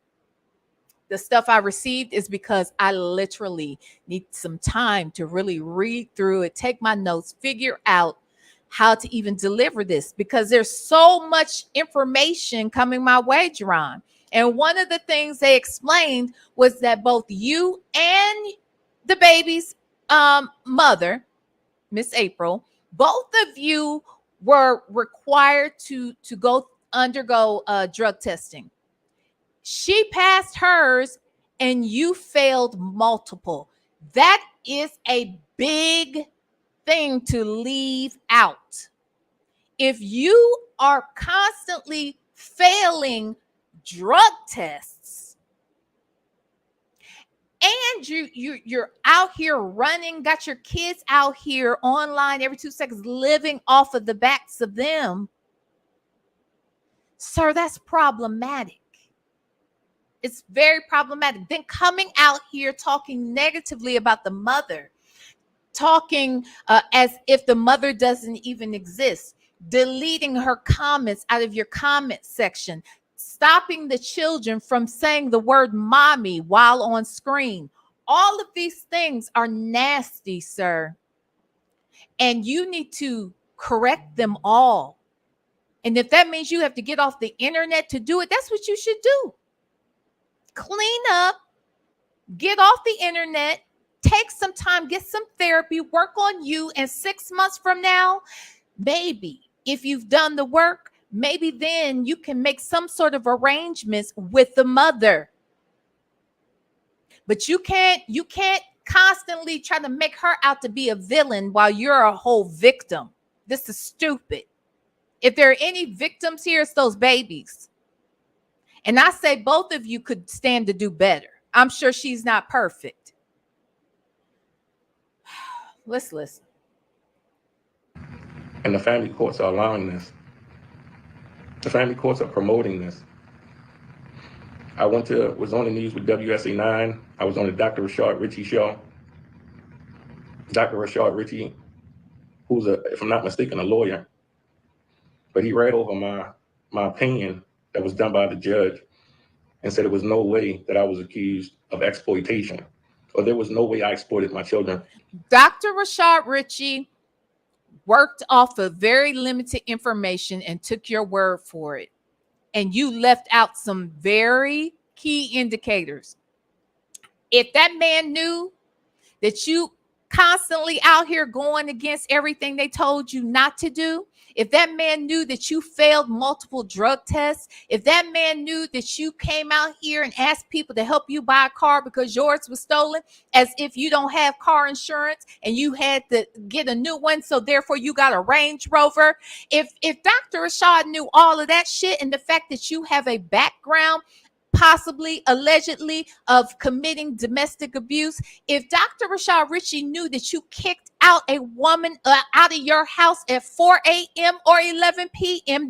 [SPEAKER 1] the stuff I received is because I literally need some time to really read through it, take my notes, figure out how to even deliver this, because there's so much information coming my way, Jerron. And one of the things they explained was that both you and the baby's mother, Miss April, both of you were required to undergo drug testing. She passed hers and you failed multiple. That is a big thing to leave out. If you are constantly failing drug tests and you're out here running, got your kids out here online every 2 seconds, living off of the backs of them, sir, that's problematic. It's very problematic. Then coming out here talking negatively about the mother, talking as if the mother doesn't even exist, deleting her comments out of your comment section, stopping the children from saying the word mommy while on screen. All of these things are nasty, sir. And you need to correct them all. And if that means you have to get off the internet to do it, that's what you should do. Clean up, get off the internet, take some time, get some therapy, work on you. And 6 months from now, maybe if you've done the work, maybe then you can make some sort of arrangements with the mother. But you can't constantly trying to make her out to be a villain while you're a whole victim. This is stupid. If there are any victims here, it's those babies. And I say both of you could stand to do better. I'm sure she's not perfect. Let's listen.
[SPEAKER 2] And the family courts are allowing this. The family courts are promoting this. I was on the news with WSA 9. I was on the Dr. Rashad Richey show. Dr. Rashad Richey, who's if I'm not mistaken, a lawyer. But he read over my opinion that was done by the judge and said there was no way that I was accused of exploitation, or there was no way I exploited my children.
[SPEAKER 1] Dr. Rashad Richey worked off of very limited information and took your word for it. And you left out some very key indicators. If that man knew that you constantly out here going against everything they told you not to do, if that man knew that you failed multiple drug tests, if that man knew that you came out here and asked people to help you buy a car because yours was stolen, as if you don't have car insurance and you had to get a new one, so therefore you got a Range Rover. If Dr. Rashad knew all of that shit, and the fact that you have a background possibly allegedly of committing domestic abuse, if Dr. Rashad Richey knew that you kicked out a woman out of your house at 4 a.m. or 11 p.m.,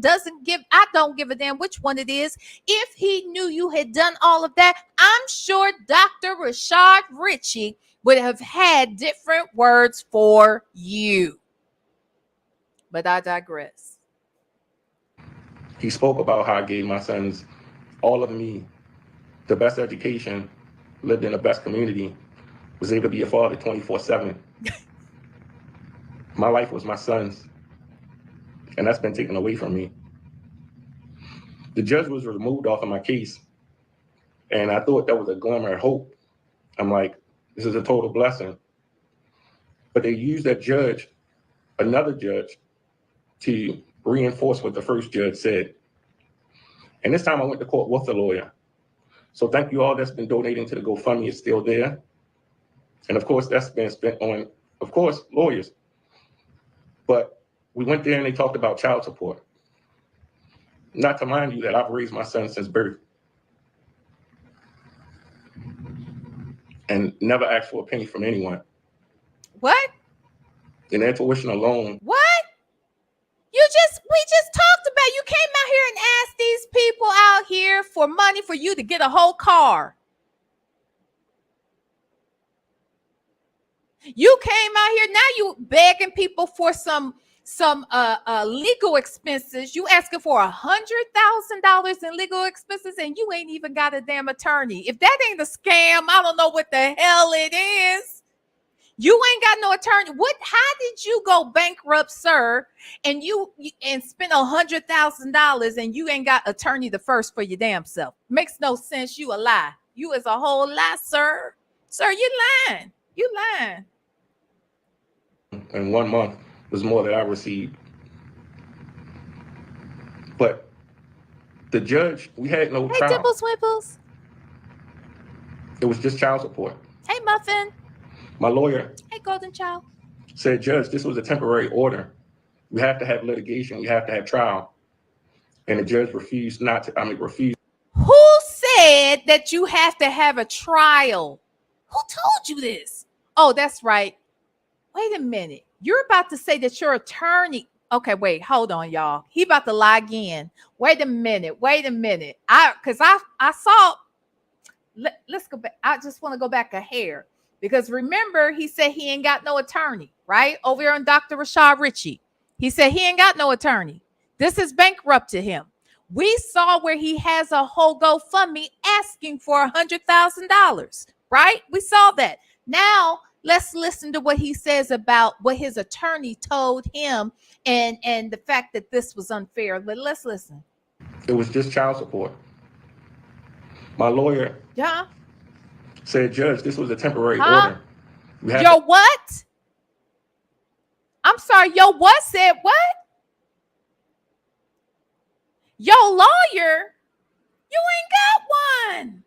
[SPEAKER 1] I don't give a damn which one it is. If he knew you had done all of that, I'm sure Dr. Rashad Richey would have had different words for you. But I digress.
[SPEAKER 2] He spoke about how I gave my sons, all of me, the best education, lived in the best community, was able to be a father 24/7. My life was my son's, and that's been taken away from me. The judge was removed off of my case, and I thought that was a glimmer of hope. I'm like, this is a total blessing. But they used that judge, another judge, to reinforce what the first judge said. And this time I went to court with a lawyer. So thank you all that's been donating to the GoFundMe. It's still there. And of course, that's been spent on, of course, lawyers. But we went there and they talked about child support. Not to mind you that I've raised my son since birth and never asked for a penny from anyone.
[SPEAKER 1] What?
[SPEAKER 2] In their tuition alone.
[SPEAKER 1] What? We just talked about, you came out here and asked these people out here for money for you to get a whole car. You came out here, now you begging people for some legal expenses. You asking for $100,000 in legal expenses, and you ain't even got a damn attorney. If that ain't a scam, I don't know what the hell it is. You ain't got no attorney. How did you go bankrupt, sir? And you spend $100,000 and you ain't got attorney the first for your damn self? Makes no sense. You a lie. You is a whole lie, sir. Sir, you lying. You lying.
[SPEAKER 2] And 1 month was more than I received. But the judge, we had no trial.
[SPEAKER 1] Hey, Dimples Wimples.
[SPEAKER 2] It was just child support.
[SPEAKER 1] Hey, Muffin.
[SPEAKER 2] My lawyer,
[SPEAKER 1] hey, Golden Child,
[SPEAKER 2] said, Judge, this was a temporary order. We have to have litigation. We have to have trial. And the judge refused.
[SPEAKER 1] Who said that you have to have a trial? Who told you this? Oh, that's right. Wait a minute. You're about to say that your attorney. Okay, wait, hold on, y'all. He about to lie again. Wait a minute. Because I saw. Let's go back. I just want to go back a hair. Because remember, he said he ain't got no attorney, right? Over here on Dr. Rashad Richey. He said he ain't got no attorney. This is bankrupted him. We saw where he has a whole GoFundMe asking for $100,000, right? We saw that. Now, let's listen to what he says about what his attorney told him and the fact that this was unfair. But let's listen.
[SPEAKER 2] It was just child support. My lawyer.
[SPEAKER 1] Yeah.
[SPEAKER 2] Said, Judge, this was a temporary order.
[SPEAKER 1] Your what? I'm sorry, your what said what? Your lawyer? You ain't got one.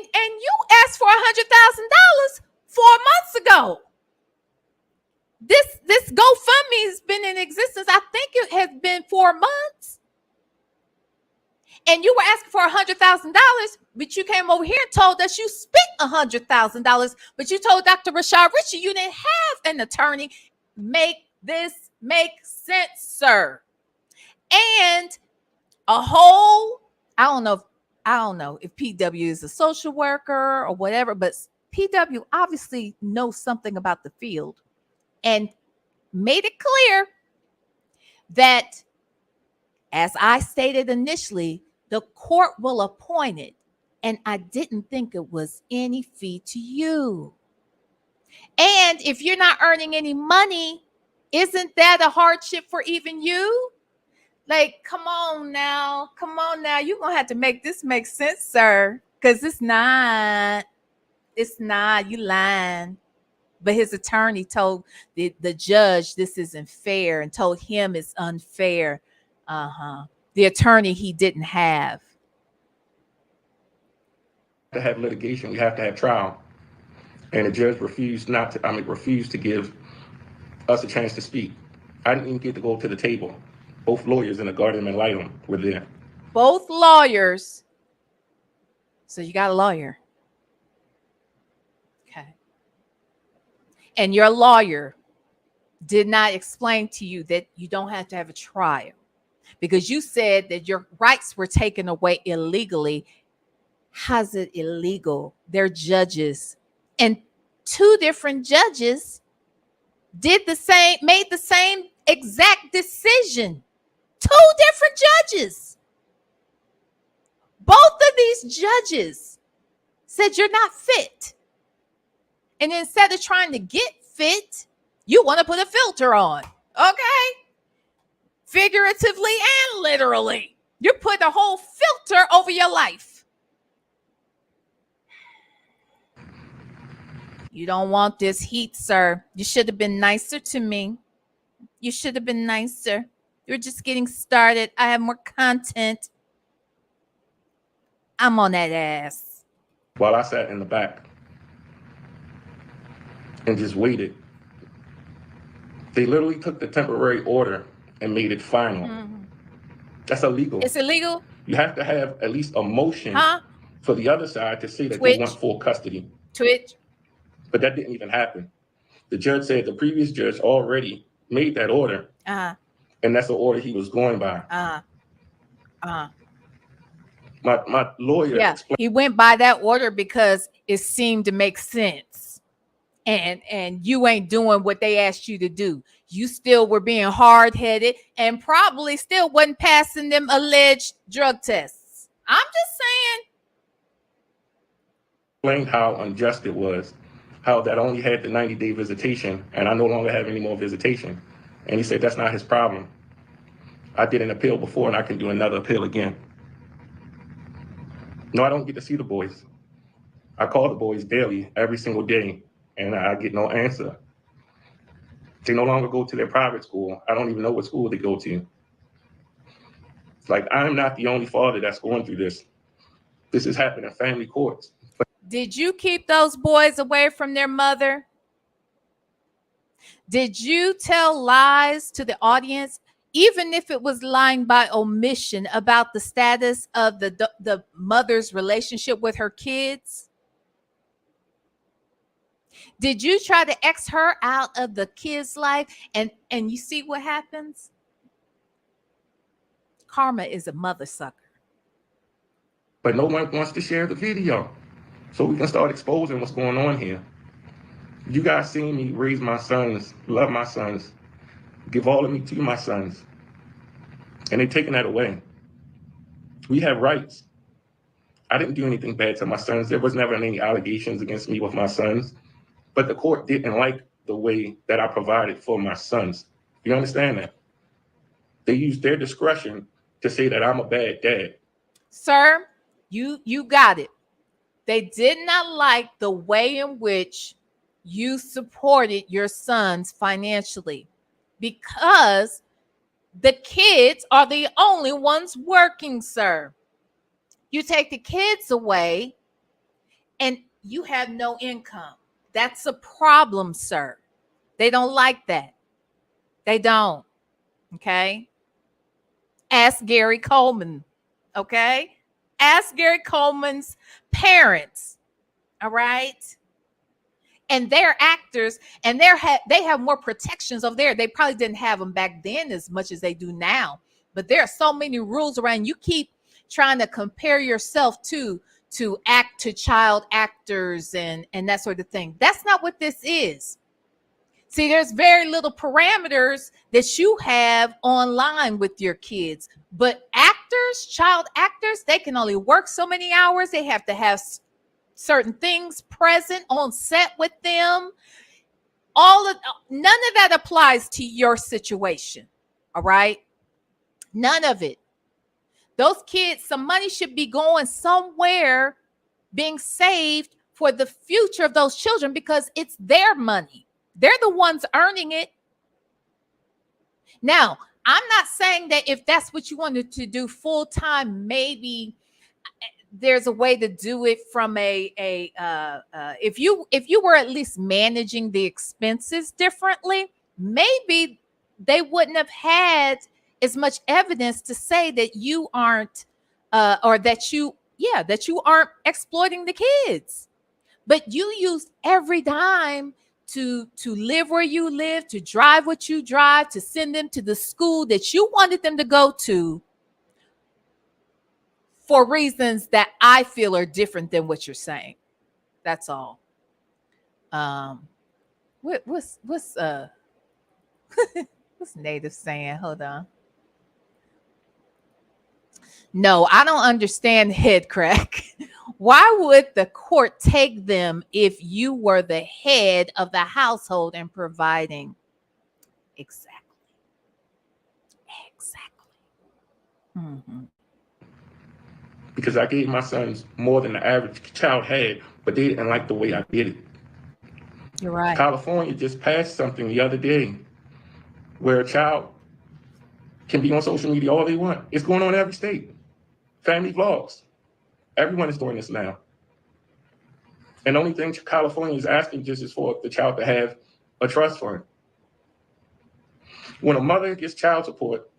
[SPEAKER 1] And you asked for $100,000 4 months ago. This GoFundMe has been in existence. I think it has been 4 months. And you were asking for $100,000, but you came over here and told us you spent $100,000, but you told Dr. Rashad Richey you didn't have an attorney. Make this make sense, sir. And a whole, I don't know if PW is a social worker or whatever, but PW obviously knows something about the field and made it clear that, as I stated initially, the court will appoint it. And I didn't think it was any fee to you. And if you're not earning any money, isn't that a hardship for even you? Like, come on now. You're going to have to make this make sense, sir. Because it's not. You lying. But his attorney told the judge this isn't fair and told him it's unfair. The attorney he didn't have.
[SPEAKER 2] To have litigation, we have to have trial. And the judge refused to give us a chance to speak. I didn't even get to go to the table. Both lawyers in the Garden and Lightham were there.
[SPEAKER 1] Both lawyers. So you got a lawyer. Okay. And your lawyer did not explain to you that you don't have to have a trial because you said that your rights were taken away illegally. How's it illegal? They're judges. And 2 different judges made the same exact decision. 2 different judges. Both of these judges said you're not fit. And instead of trying to get fit, you want to put a filter on. Okay? Figuratively and literally. You're putting a whole filter over your life. You don't want this heat, sir. You should have been nicer to me. You should have been nicer. You're just getting started. I have more content. I'm on that ass.
[SPEAKER 2] While I sat in the back and just waited, they literally took the temporary order and made it final. Mm-hmm. That's illegal.
[SPEAKER 1] It's illegal?
[SPEAKER 2] You have to have at least a motion for the other side to say that they want full custody. But that didn't even happen. The judge said the previous judge already made that order. And that's the order he was going by. My lawyer
[SPEAKER 1] he went by that order because it seemed to make sense. And you ain't doing what they asked you to do. You still were being hard-headed and probably still wasn't passing them alleged drug tests. I'm just saying.
[SPEAKER 2] Explained how unjust it was. How that only had the 90-day visitation, and I no longer have any more visitation. And he said that's not his problem. I did an appeal before, and I can do another appeal again. No, I don't get to see the boys. I call the boys daily, every single day, and I get no answer. They no longer go to their private school. I don't even know what school they go to. Like, I'm not the only father that's going through this. This has happened in family courts.
[SPEAKER 1] Did you keep those boys away from their mother? Did you tell lies to the audience, even if it was lying by omission, about the status of the mother's relationship with her kids? Did you try to X her out of the kid's life? And you see what happens? Karma is a mother sucker.
[SPEAKER 2] But no one wants to share the video. So we can start exposing what's going on here. You guys seen me raise my sons, love my sons, give all of me to my sons. And they're taking that away. We have rights. I didn't do anything bad to my sons. There was never any allegations against me with my sons. But the court didn't like the way that I provided for my sons. You understand that? They used their discretion to say that I'm a bad dad.
[SPEAKER 1] Sir, you got it. They did not like the way in which you supported your sons financially because the kids are the only ones working, sir. You take the kids away, and you have no income. That's a problem, sir. They don't like that. They don't. Okay. Ask Gary Coleman. Okay. Ask Gary Coleman's parents. All right. And they're actors, and they have more protections over there. They probably didn't have them back then as much as they do now. But there are so many rules around. You keep trying to compare yourself to child actors and that sort of thing. That's not what this is. See, there's very little parameters that you have online with your kids. But actors, child actors, they can only work so many hours. They have to have certain things present on set with them. None of that applies to your situation. All right. None of it. Those kids, some money should be going somewhere, being saved for the future of those children, because it's their money. They're the ones earning it. Now, I'm not saying that if that's what you wanted to do full time, maybe there's a way to do it from if you were at least managing the expenses differently, maybe they wouldn't have had as much evidence to say that you aren't or that you aren't exploiting the kids. But you used every dime to live where you live, to drive what you drive, to send them to the school that you wanted them to go to, for reasons that I feel are different than what you're saying. That's all. What's what's Native saying? Hold on. No, I don't understand head crack. Why would the court take them if you were the head of the household and providing? Exactly. Mm-hmm.
[SPEAKER 4] Because I gave my sons more than the average child had, but they didn't like the way I did it.
[SPEAKER 1] You're right.
[SPEAKER 4] California just passed something the other day where a child can be on social media all they want. It's going on in every state. Family vlogs. Everyone is doing this now. And the only thing California is asking just is for the child to have a trust fund. When a mother gets child support,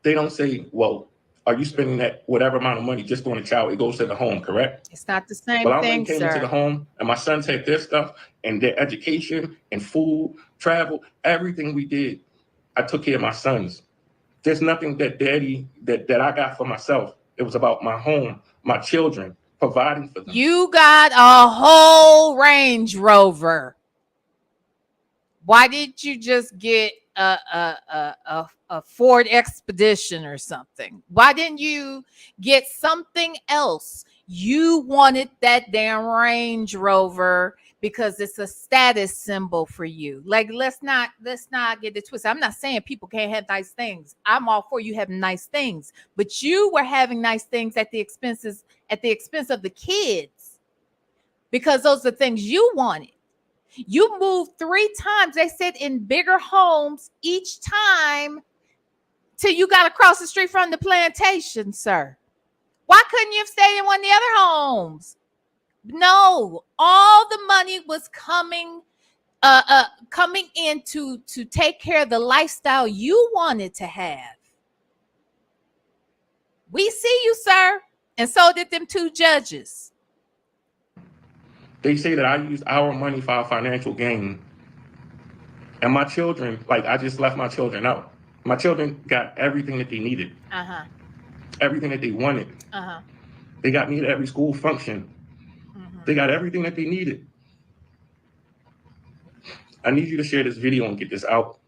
[SPEAKER 4] they don't say, well, are you spending that whatever amount of money just on the child? It goes to the home, correct?
[SPEAKER 1] It's not the same
[SPEAKER 4] Well, I
[SPEAKER 1] thing,
[SPEAKER 4] came
[SPEAKER 1] sir.
[SPEAKER 4] into the home and my sons had their stuff and their education and food, travel, everything we did. I took care of my sons. There's nothing that I got for myself. It was about my home, my children, providing for them.
[SPEAKER 1] You got a whole Range Rover. Why didn't you just get a Ford Expedition or something? Why didn't you get something else? You wanted that damn Range Rover because it's a status symbol for you. Like, let's not get it twisted. I'm not saying people can't have nice things. I'm all for you having nice things, but you were having nice things at the expense of the kids, because those are things you wanted. You moved 3 times, they said, in bigger homes each time till you got across the street from the plantation, sir. Why couldn't you have stayed in one of the other homes? No, all the money was coming in to take care of the lifestyle you wanted to have. We see you, sir, and so did them 2 judges.
[SPEAKER 4] They say that I used our money for our financial gain. And my children, like, I just left my children out. My children got everything that they needed. Everything that they wanted. They got me at every school function. They got everything that they needed. I need you to share this video and get this out.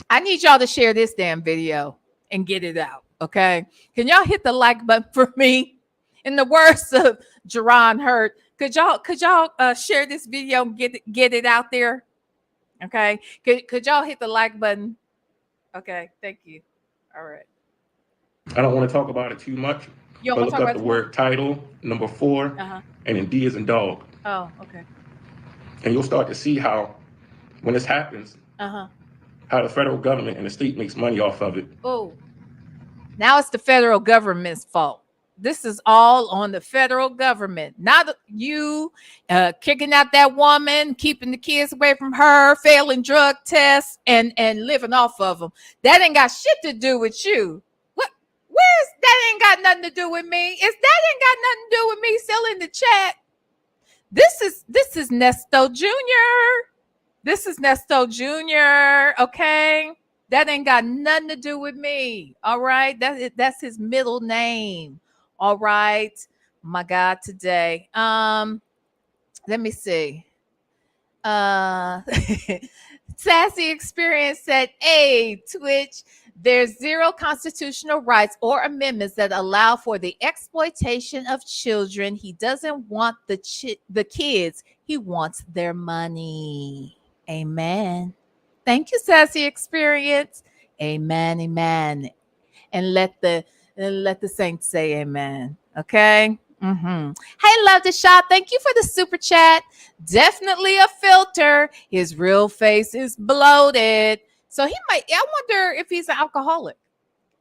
[SPEAKER 1] I need y'all to share this damn video and get it out, okay? Can y'all hit the like button for me? In the words of Jerron Hurtt, could y'all share this video and get it out there? Okay. Could y'all hit the like button? Okay, thank you. All right.
[SPEAKER 4] I don't want to talk about it too much.
[SPEAKER 1] You don't
[SPEAKER 4] but
[SPEAKER 1] want to
[SPEAKER 4] look
[SPEAKER 1] talk
[SPEAKER 4] up the word title, number 4, and then D as in dog.
[SPEAKER 1] Oh, okay.
[SPEAKER 4] And you'll start to see how, when this happens, how the federal government and the state makes money off of it.
[SPEAKER 1] Oh, now it's the federal government's fault. This is all on the federal government, not you kicking out that woman, keeping the kids away from her, failing drug tests, and living off of them. That ain't got shit to do with you. What? Where's that? Ain't got nothing to do with me. Is that ain't got nothing to do with me? Still in the chat. This is Nesto Jr. This is Nesto Jr. Okay, that ain't got nothing to do with me. All right, that's his middle name. All right, my God, today. Let me see. Sassy Experience said, "Hey, Twitch, there's zero constitutional rights or amendments that allow for the exploitation of children. He doesn't want the kids. He wants their money." Amen. Thank you, Sassy Experience. Amen, amen. And let the saints say amen. Okay. Hey, Love to Shop. Thank you for the super chat. Definitely a filter. His real face is bloated. So he might, I wonder if he's an alcoholic.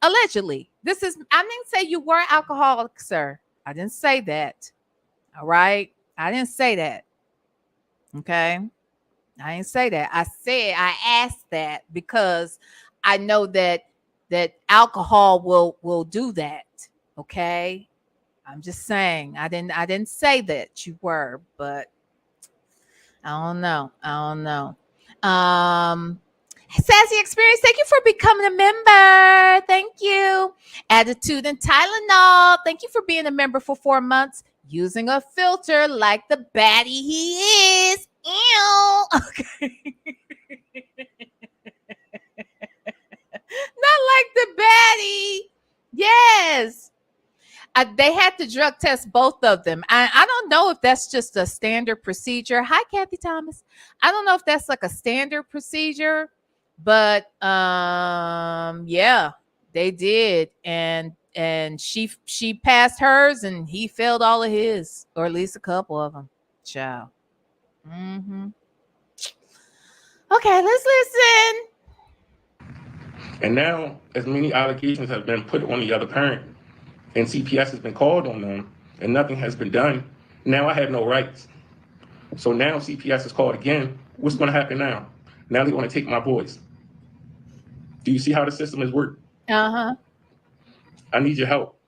[SPEAKER 1] Allegedly. I didn't say you were alcoholic, sir. I didn't say that. All right. I didn't say that. Okay. I didn't say that. I asked that because I know that alcohol will do that. Okay. I'm just saying. I didn't say that you were, but I don't know. Sassy Experience, thank you for becoming a member. Thank you. Attitude and Tylenol, thank you for being a member for 4 months. Using a filter like the baddie he is. Ew. Okay. Not like the baddie. Yes. They had to drug test both of them. I don't know if that's just a standard procedure. Hi, Kathy Thomas. I don't know if that's like a standard procedure, but yeah, they did. And she passed hers and he failed all of his, or at least a couple of them. Ciao. Okay, let's listen.
[SPEAKER 2] And now, as many allegations have been put on the other parent, and CPS has been called on them, and nothing has been done, now I have no rights. So now CPS is called again. What's going to happen now? Now they want to take my boys. Do you see how the system is working?
[SPEAKER 1] I
[SPEAKER 2] need your help.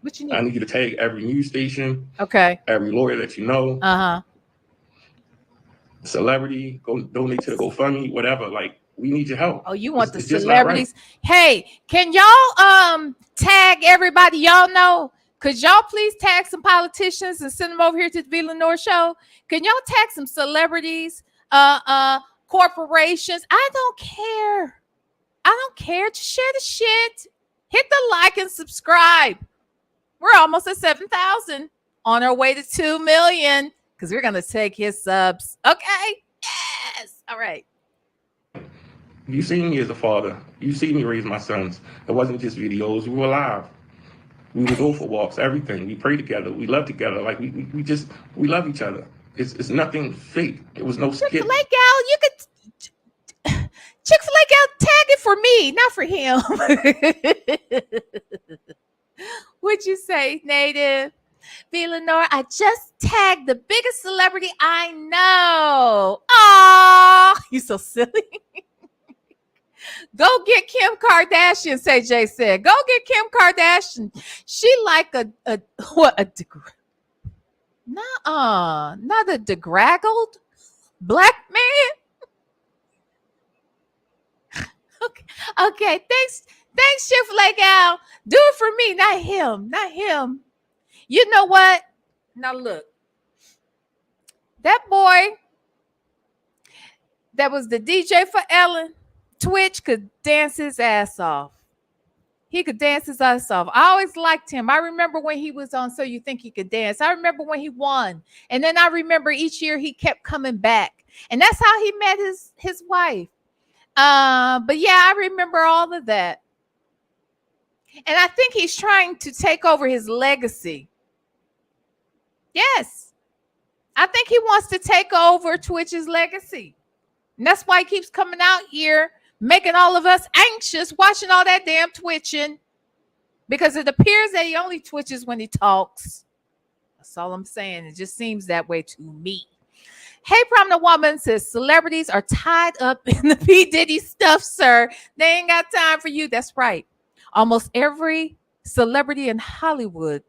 [SPEAKER 1] What you need?
[SPEAKER 2] I need you to tag every news station.
[SPEAKER 1] Okay.
[SPEAKER 2] Every lawyer that you know. Celebrity, go donate to the GoFundMe, whatever. Like, we need your help.
[SPEAKER 1] Oh, you want the
[SPEAKER 2] it's celebrities?
[SPEAKER 1] Right. Hey, can y'all tag everybody y'all know? Could y'all please tag some politicians and send them over here to the V. Lenore Show? Can y'all tag some celebrities, corporations? I don't care. Just share the shit. Hit the like and subscribe. We're almost at 7,000, on our way to 2 million, because we're going to take his subs. Okay? Yes. All right.
[SPEAKER 2] You see me as a father. You see me raise my sons. It wasn't just videos. We were live. We would go for walks, everything. We pray together. We love together. Like, we love each other. It's nothing fake. It was no skit.
[SPEAKER 1] Chick-fil-A gal, you could... Chick-fil-A gal, tag it for me, not for him. What'd you say, Native? V. Lenore, I just tagged the biggest celebrity I know. Aw, you so silly. Go get Kim Kardashian, say Jay said. Go get Kim Kardashian. She like a not a degraggled black man. Okay. Thanks, Chick-fil-A gal. Do it for me, not him. You know what? Now look, that boy that was the DJ for Ellen, Twitch, could dance his ass off. He could dance his ass off. I always liked him. I remember when he was on So You Think He Could Dance. I remember when he won. And then I remember each year he kept coming back. And that's how he met his wife. But yeah, I remember all of that. And I think he's trying to take over his legacy. Yes. I think he wants to take over Twitch's legacy. And that's why he keeps coming out here, making all of us anxious, watching all that damn twitching. because it appears that he only twitches when he talks. That's all I'm saying. It just seems that way to me. Hey, Prominent Woman says celebrities are tied up in the P. Diddy stuff, sir. They ain't got time for you. That's right. Almost every celebrity in Hollywood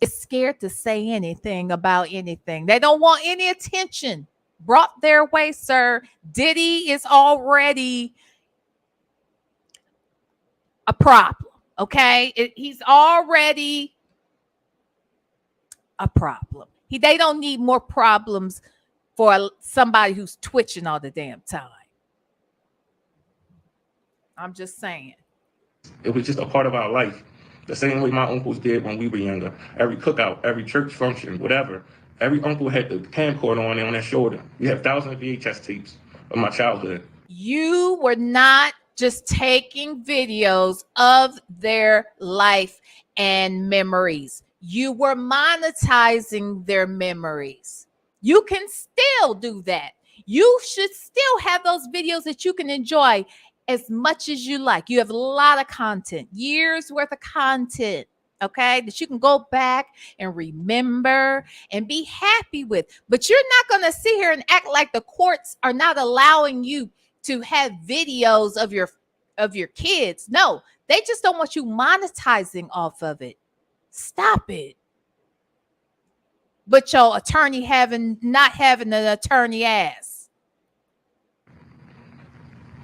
[SPEAKER 1] is scared to say anything about anything. They don't want any attention brought their way, sir. Diddy is already a problem, okay? He's already a problem. They don't need more problems for somebody who's twitching all the damn time. I'm just saying.
[SPEAKER 2] It was just a part of our life. The same way my uncles did when we were younger. Every cookout, every church function, whatever. Every uncle had the camcorder on their shoulder. We have thousands of VHS tapes of my childhood.
[SPEAKER 1] You were not just taking videos of their life and memories. You were monetizing their memories. You can still do that. You should still have those videos that you can enjoy as much as you like. You have a lot of content, years worth of content, okay, that you can go back and remember and be happy with. But you're not going to sit here and act like the courts are not allowing you to have videos of your kids. No, they just don't want you monetizing off of it. Stop it. But your attorney not having an attorney ass.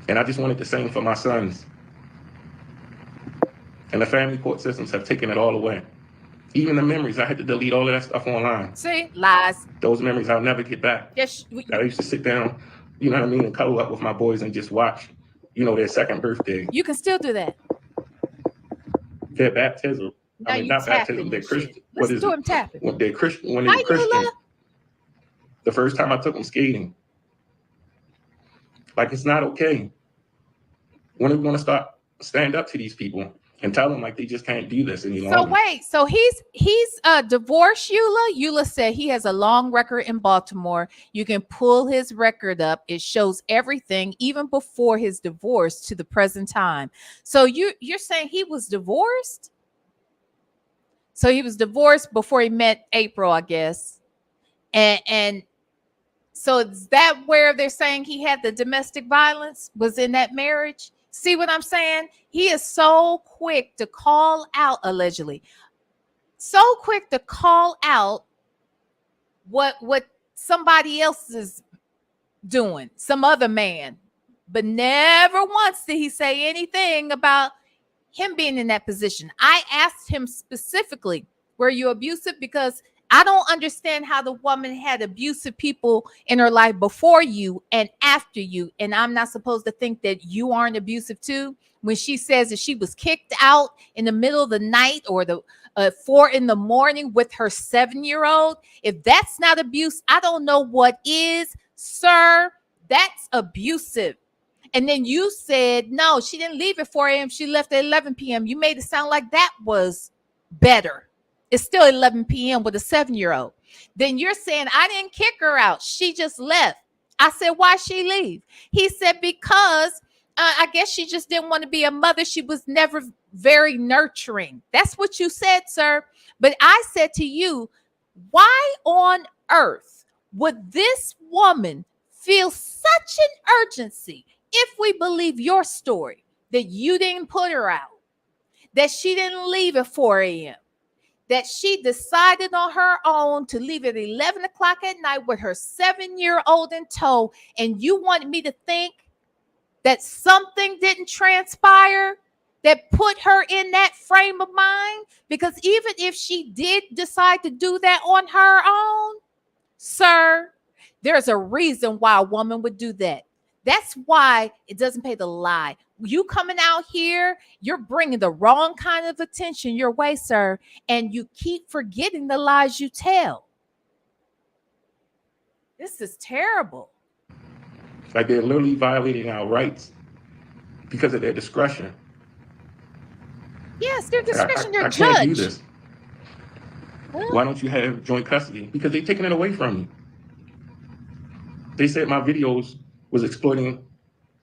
[SPEAKER 2] And I just wanted the same for my sons. And the family court systems have taken it all away. Even the memories, I had to delete all of that stuff online.
[SPEAKER 1] See, lies.
[SPEAKER 2] Those memories I'll never get back.
[SPEAKER 1] Yes,
[SPEAKER 2] I used to sit down, you know what I mean, and cuddle up with my boys and just watch, you know, their second birthday.
[SPEAKER 1] You can still do that.
[SPEAKER 2] Their baptism.
[SPEAKER 1] No,
[SPEAKER 2] I mean, not baptism, they're Christian.
[SPEAKER 1] Let's do them tapping.
[SPEAKER 2] When they're Christian, the first time I took them skating. Like, it's not okay. When are we going to stand up to these people and tell them like they just can't do this any longer?
[SPEAKER 1] So wait, so he's divorced Eula. Eula said he has a long record in Baltimore. You can pull his record up. It shows everything, even before his divorce to the present time. So you're saying he was divorced? So he was divorced before he met April, I guess. And so is that where they're saying he had the domestic violence? Was in that marriage? See what I'm saying? He is so quick to call out, allegedly, so quick to call out what somebody else is doing, some other man. But never once did he say anything about him being in that position. I asked him specifically, were you abusive? Because I don't understand how the woman had abusive people in her life before you and after you. And I'm not supposed to think that you aren't abusive too. When she says that she was kicked out in the middle of the night or the 4 a.m. with her 7-year-old. If that's not abuse, I don't know what is, sir. That's abusive. And then you said, no, she didn't leave at 4 a.m. She left at 11 p.m. You made it sound like that was better. It's still 11 p.m. with a 7-year-old. Then you're saying, I didn't kick her out. She just left. I said, why'd she leave? He said, because I guess she just didn't want to be a mother. She was never very nurturing. That's what you said, sir. But I said to you, why on earth would this woman feel such an urgency if we believe your story that you didn't put her out, that she didn't leave at 4 a.m., that she decided on her own to leave at 11 o'clock at night with her 7-year-old in tow, and you want me to think that something didn't transpire that put her in that frame of mind? Because even if she did decide to do that on her own, sir, there's a reason why a woman would do that. That's why it doesn't pay to lie. You coming out here, you're bringing the wrong kind of attention your way, sir, and you keep forgetting the lies you tell. This is terrible.
[SPEAKER 2] Like, they're literally violating our rights because of their discretion.
[SPEAKER 1] Yes, their discretion, their judge.
[SPEAKER 2] Can't do this. Why don't you have joint custody? Because they're taking it away from you. They said my videos was exploiting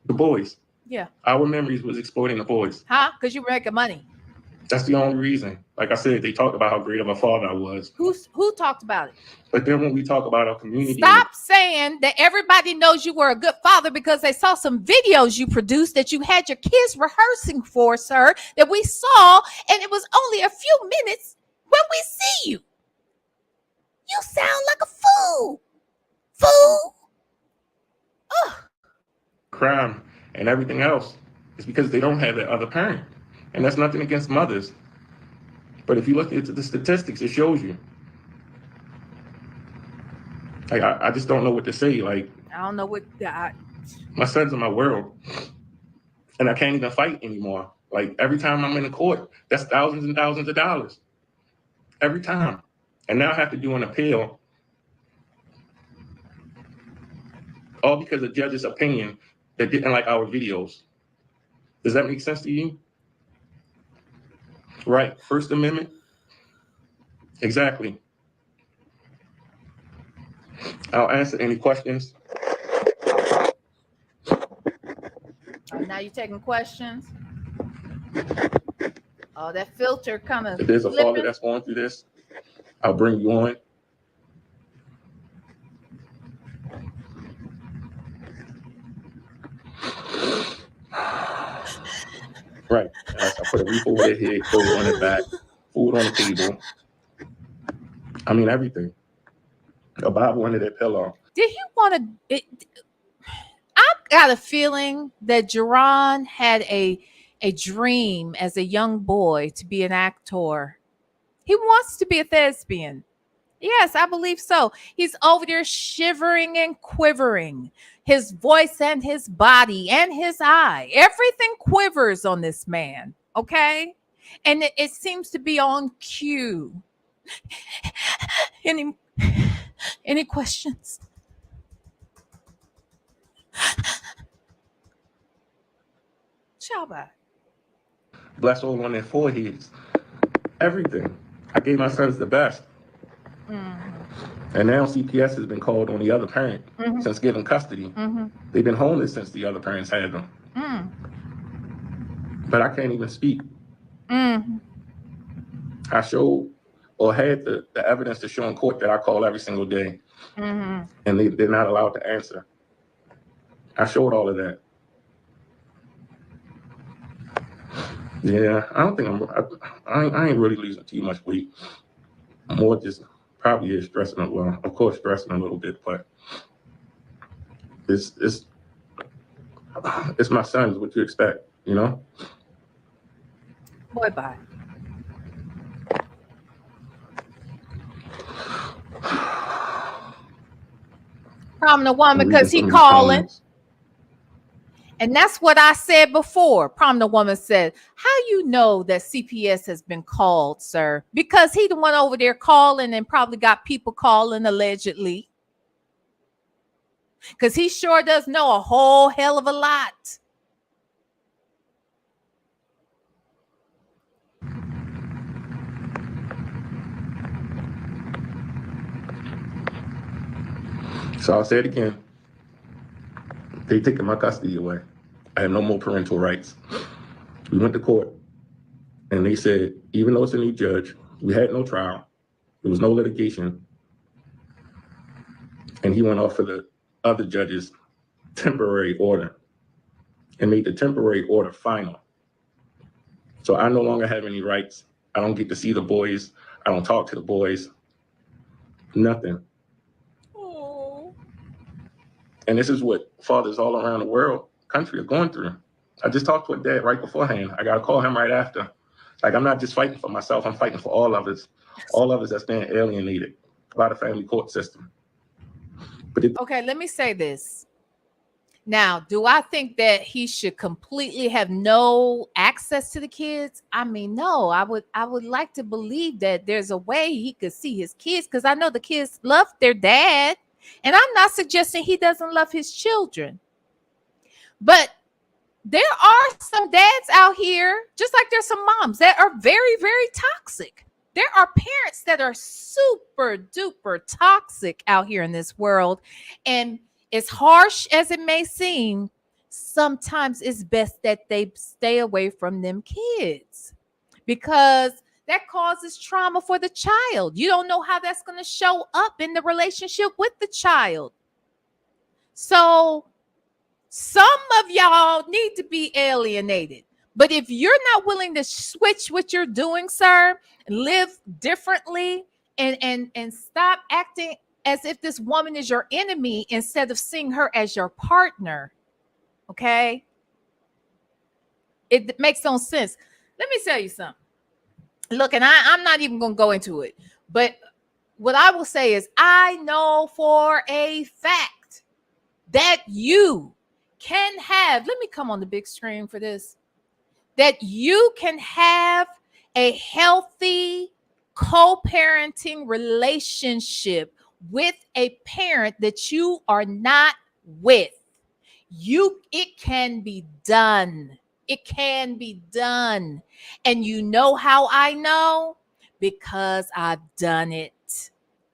[SPEAKER 2] the boys.
[SPEAKER 1] Yeah.
[SPEAKER 2] Our memories was exploiting the boys.
[SPEAKER 1] Huh? Because you were making money.
[SPEAKER 2] That's the only reason. Like I said, they talked about how great of a father I was.
[SPEAKER 1] Who talked about it?
[SPEAKER 2] But then when we talk about our community,
[SPEAKER 1] stop saying that everybody knows you were a good father because they saw some videos you produced that you had your kids rehearsing for, sir, that we saw, and it was only a few minutes when we see you. You sound like a fool. Fool. Ugh.
[SPEAKER 2] Crime and everything else is because they don't have that other parent. And that's nothing against mothers. But if you look at the statistics, it shows you. Like, I just don't know what to say. Like,
[SPEAKER 1] I don't know what
[SPEAKER 2] my son's in my world. And I can't even fight anymore. Like, every time I'm in the court, that's thousands and thousands of dollars. Every time. And now I have to do an appeal. All because of judge's opinion that didn't like our videos. Does that make sense to you? Right. First Amendment. Exactly. I'll answer any questions.
[SPEAKER 1] Now you're taking questions. Oh, that filter coming.
[SPEAKER 2] If there's a father that's going through this, I'll bring you on. Right. I put a roof over their head, clothes on their back, food on the table. I mean, everything. A Bible under their pillow.
[SPEAKER 1] Did he want to? I got a feeling that Jerron had a dream as a young boy to be an actor. He wants to be a thespian. Yes, I believe so. He's over there shivering and quivering. His voice and his body and his eye. Everything quivers on this man, okay? And it seems to be on cue. Any questions? Shabbat.
[SPEAKER 2] Bless all on their foreheads. Everything. I gave my sons the best. And now CPS has been called on the other parent since giving custody. They've been homeless since the other parents had them. But I can't even speak. I showed or had the evidence to show in court that I call every single day. And they're not allowed to answer. I showed all of that. Yeah, I don't think I ain't really losing too much weight. I'm more just probably stressing, well, of course, stressing a little bit, but it's my sons, what you expect, you know?
[SPEAKER 1] Boy, bye. Problem the woman because he calling. And that's what I said before. Problem the woman said, how you know that CPS has been called, sir? Because he the one over there calling and probably got people calling allegedly. Because he sure does know a whole hell of a lot.
[SPEAKER 2] So I'll say it again. They taking my custody away. I have no more parental rights. We went to court and they said, even though it's a new judge, we had no trial. There was no litigation. And he went off for the other judge's temporary order and made the temporary order final. So I no longer have any rights. I don't get to see the boys. I don't talk to the boys. Nothing. And this is what fathers all around the world, country are going through. I just talked to a dad right beforehand. I got to call him right after. Like, I'm not just fighting for myself. I'm fighting for all of us that's being alienated by the family court system. But
[SPEAKER 1] okay, let me say this. Now, do I think that he should completely have no access to the kids? I mean, no, I would like to believe that there's a way he could see his kids because I know the kids love their dad. And I'm not suggesting he doesn't love his children. But there are some dads out here, just like there's some moms that are very, very toxic. There are parents that are super duper toxic out here in this world. And as harsh as it may seem, sometimes it's best that they stay away from them kids because that causes trauma for the child. You don't know how that's going to show up in the relationship with the child. So some of y'all need to be alienated. But if you're not willing to switch what you're doing, sir, live differently and stop acting as if this woman is your enemy instead of seeing her as your partner, okay? It makes no sense. Let me tell you something. Look, and I'm not even going to go into it, but what I will say is I know for a fact that you can have, let me come on the big screen for this, that you can have a healthy co-parenting relationship with a parent that you are not with. It can be done. It can be done. And you know how I know? Because I've done it,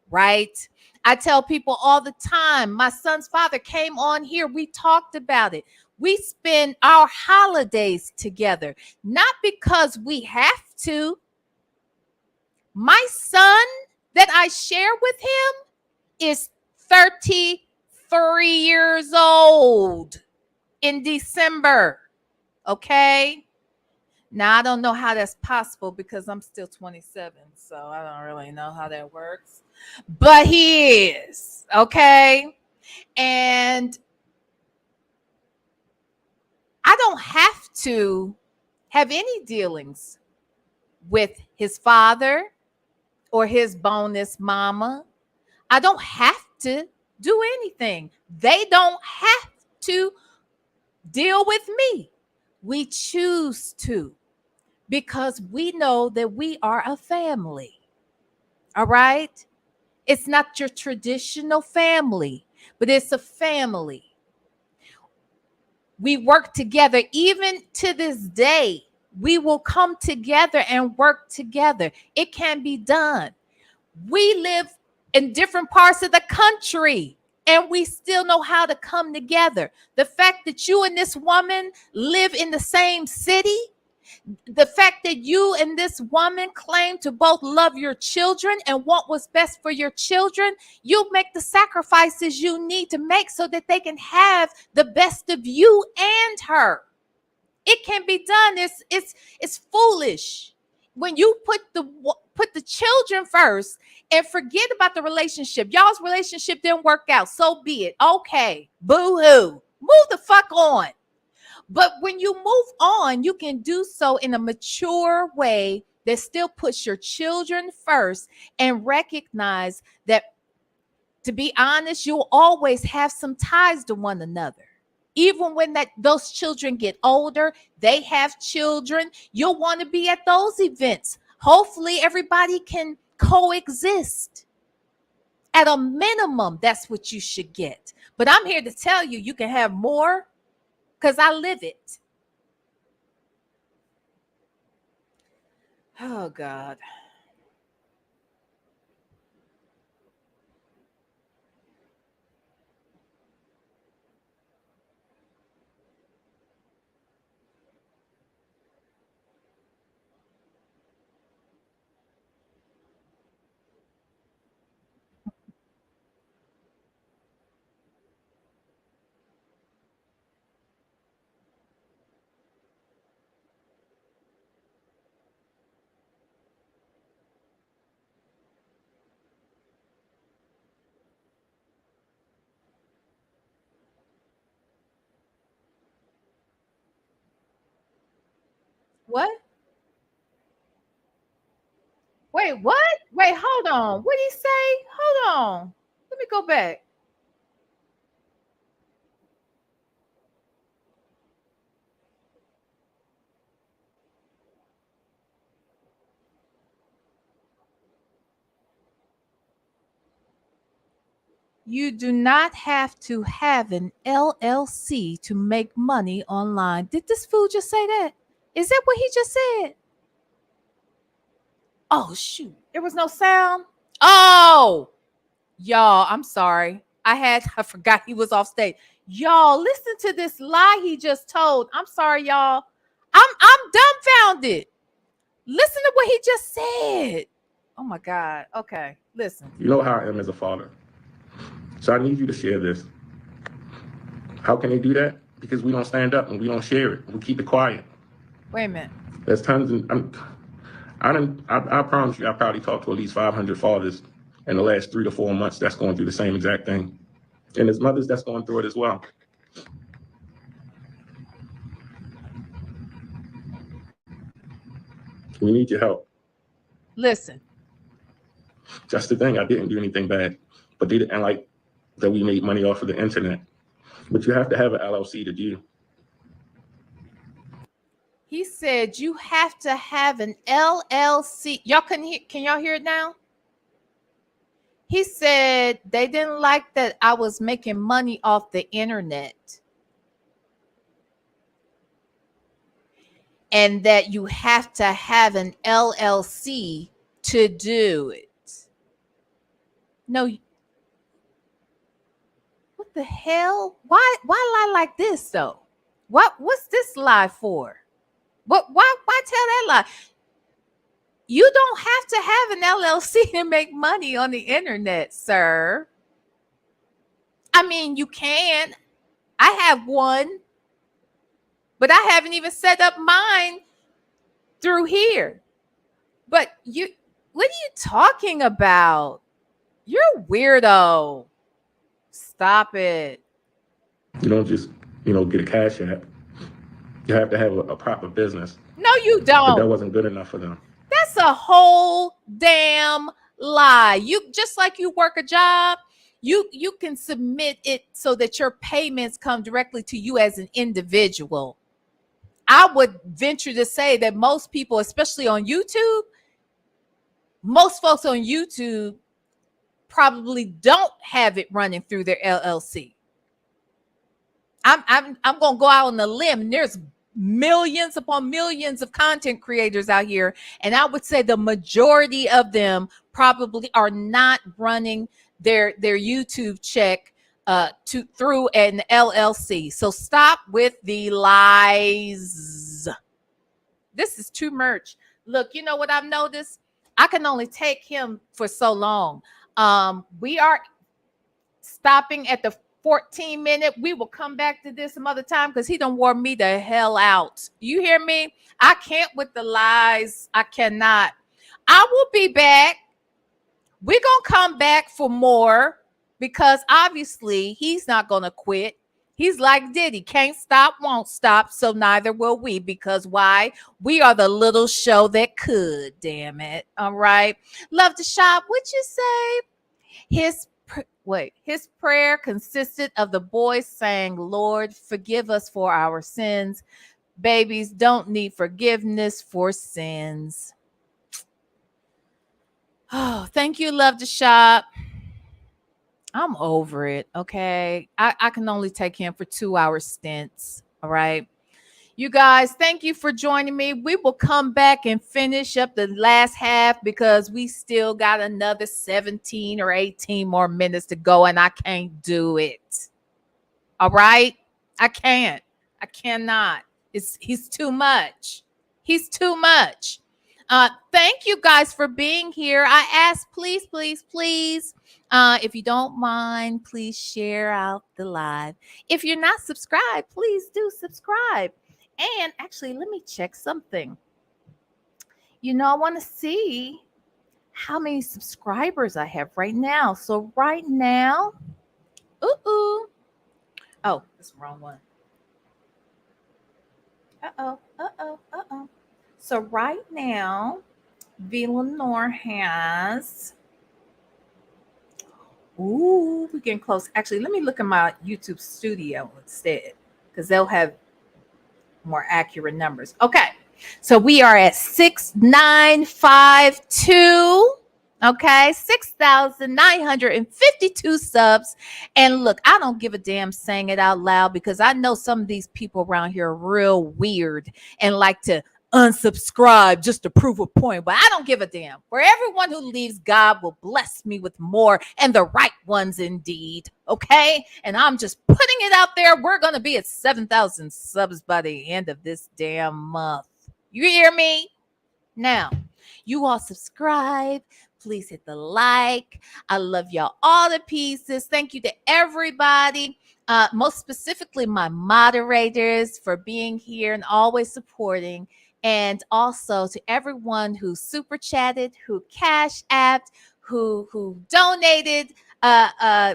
[SPEAKER 1] right? I tell people all the time, my son's father came on here. We talked about it. We spend our holidays together, not because we have to. My son that I share with him is 33 years old in December. Okay. Now, I don't know how that's possible because I'm still 27. So I don't really know how that works. But he is. Okay. And I don't have to have any dealings with his father or his bonus mama. I don't have to do anything. They don't have to deal with me. We choose to because we know that we are a family. All right? It's not your traditional family, but it's a family. We work together. Even to this day, we will come together and work together. It can be done. We live in different parts of the country and we still know how to come together. The fact that you and this woman live in the same city, the fact that you and this woman claim to both love your children and want what's best for your children, you make the sacrifices you need to make so that they can have the best of you and her. It can be done. It's foolish when you put the children first and forget about the relationship. Y'all's relationship didn't work out. So be it. Okay. Boo-hoo. Move the fuck on. But when you move on, you can do so in a mature way that still puts your children first and recognize that, to be honest, you'll always have some ties to one another. Even when those children get older, they have children, you'll want to be at those events. Hopefully everybody can coexist. At a minimum, that's what you should get. But I'm here to tell you, you can have more because I live it. Oh, God. What? Wait, what? Wait, hold on. What did he say? Hold on. Let me go back. You do not have to have an LLC to make money online. Did this fool just say that? Is that what he just said? Oh, shoot. There was no sound. Oh, y'all, I'm sorry. I forgot he was off stage. Y'all, listen to this lie he just told. I'm sorry, y'all. I'm dumbfounded. Listen to what he just said. Oh my God. Okay, listen.
[SPEAKER 2] You know how I am as a father. So I need you to share this. How can they do that? Because we don't stand up and we don't share it. We keep it quiet.
[SPEAKER 1] Wait a minute.
[SPEAKER 2] There's tons of, I promise you, I probably talked to at least 500 fathers in the last 3 to 4 months that's going through the same exact thing. And there's mothers that's going through it as well. We need your help.
[SPEAKER 1] Listen.
[SPEAKER 2] That's the thing. I didn't do anything bad, but they didn't like that we made money off of the internet. But you have to have an LLC to do.
[SPEAKER 1] He said you have to have an LLC. Y'all can y'all hear it now? He said they didn't like that I was making money off the internet. And that you have to have an LLC to do it. No. What the hell? Why lie like this though? What's this lie for? Why tell that lie? You don't have to have an LLC to make money on the internet, sir. I mean, you can. I have one, but I haven't even set up mine through here. But what are you talking about? You're a weirdo. Stop it.
[SPEAKER 2] You don't just, get a cash app. You have to have a proper business.
[SPEAKER 1] No, you don't.
[SPEAKER 2] But that wasn't good enough for them.
[SPEAKER 1] That's a whole damn lie. You just like you work a job, you can submit it so that your payments come directly to you as an individual. I would venture to say that most people, especially on YouTube, most folks on YouTube probably don't have it running through their LLC. I'm gonna go out on a limb, and there's millions upon millions of content creators out here, and I would say the majority of them probably are not running their YouTube check through an LLC. So stop with the lies. This is too much. Look, you know what I've noticed? I can only take him for so long. We are stopping at the 14-minute. We will come back to this some other time because he done wore me the hell out. You hear me? I can't with the lies. I cannot. I will be back. We're going to come back for more because obviously he's not going to quit. He's like Diddy. Can't stop, won't stop. So neither will we, because why? We are the little show that could, damn it. All right. Love to shop. What'd you say? His prayer consisted of the boys saying, Lord, forgive us for our sins. Babies don't need forgiveness for sins. Oh, thank you, Love to Shop. I'm over it, okay? I can only take him for 2-hour stints, all right? You guys, thank you for joining me. We will come back and finish up the last half because we still got another 17 or 18 more minutes to go, and I can't do it. All right? I can't. I cannot. He's too much. He's too much. Thank you guys for being here. I ask, please, if you don't mind, please share out the live. If you're not subscribed, please do subscribe. And actually, let me check something. I want to see how many subscribers I have right now. So right now, oh, that's the wrong one. Uh-oh. So right now, Villanor has, we're getting close. Actually, let me look at my YouTube studio instead, because they'll have more accurate numbers. Okay, so we are at 6,952. Okay, 6,952 subs. And look, I don't give a damn saying it out loud because I know some of these people around here are real weird and like to unsubscribe just to prove a point, but I don't give a damn. For everyone who leaves, God will bless me with more, and the right ones indeed. Okay, and I'm just putting it out there. We're gonna be at 7,000 subs by the end of this damn month. You hear me? Now, you all subscribe. Please hit the like. I love y'all all to pieces. Thank you to everybody. Most specifically, my moderators for being here and always supporting. And also to everyone who super chatted, who cash apped, who donated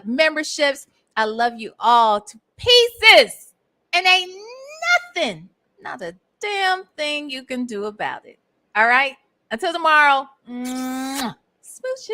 [SPEAKER 1] memberships. I love you all to pieces. And ain't nothing, not a damn thing you can do about it. All right? Until tomorrow. Smooches.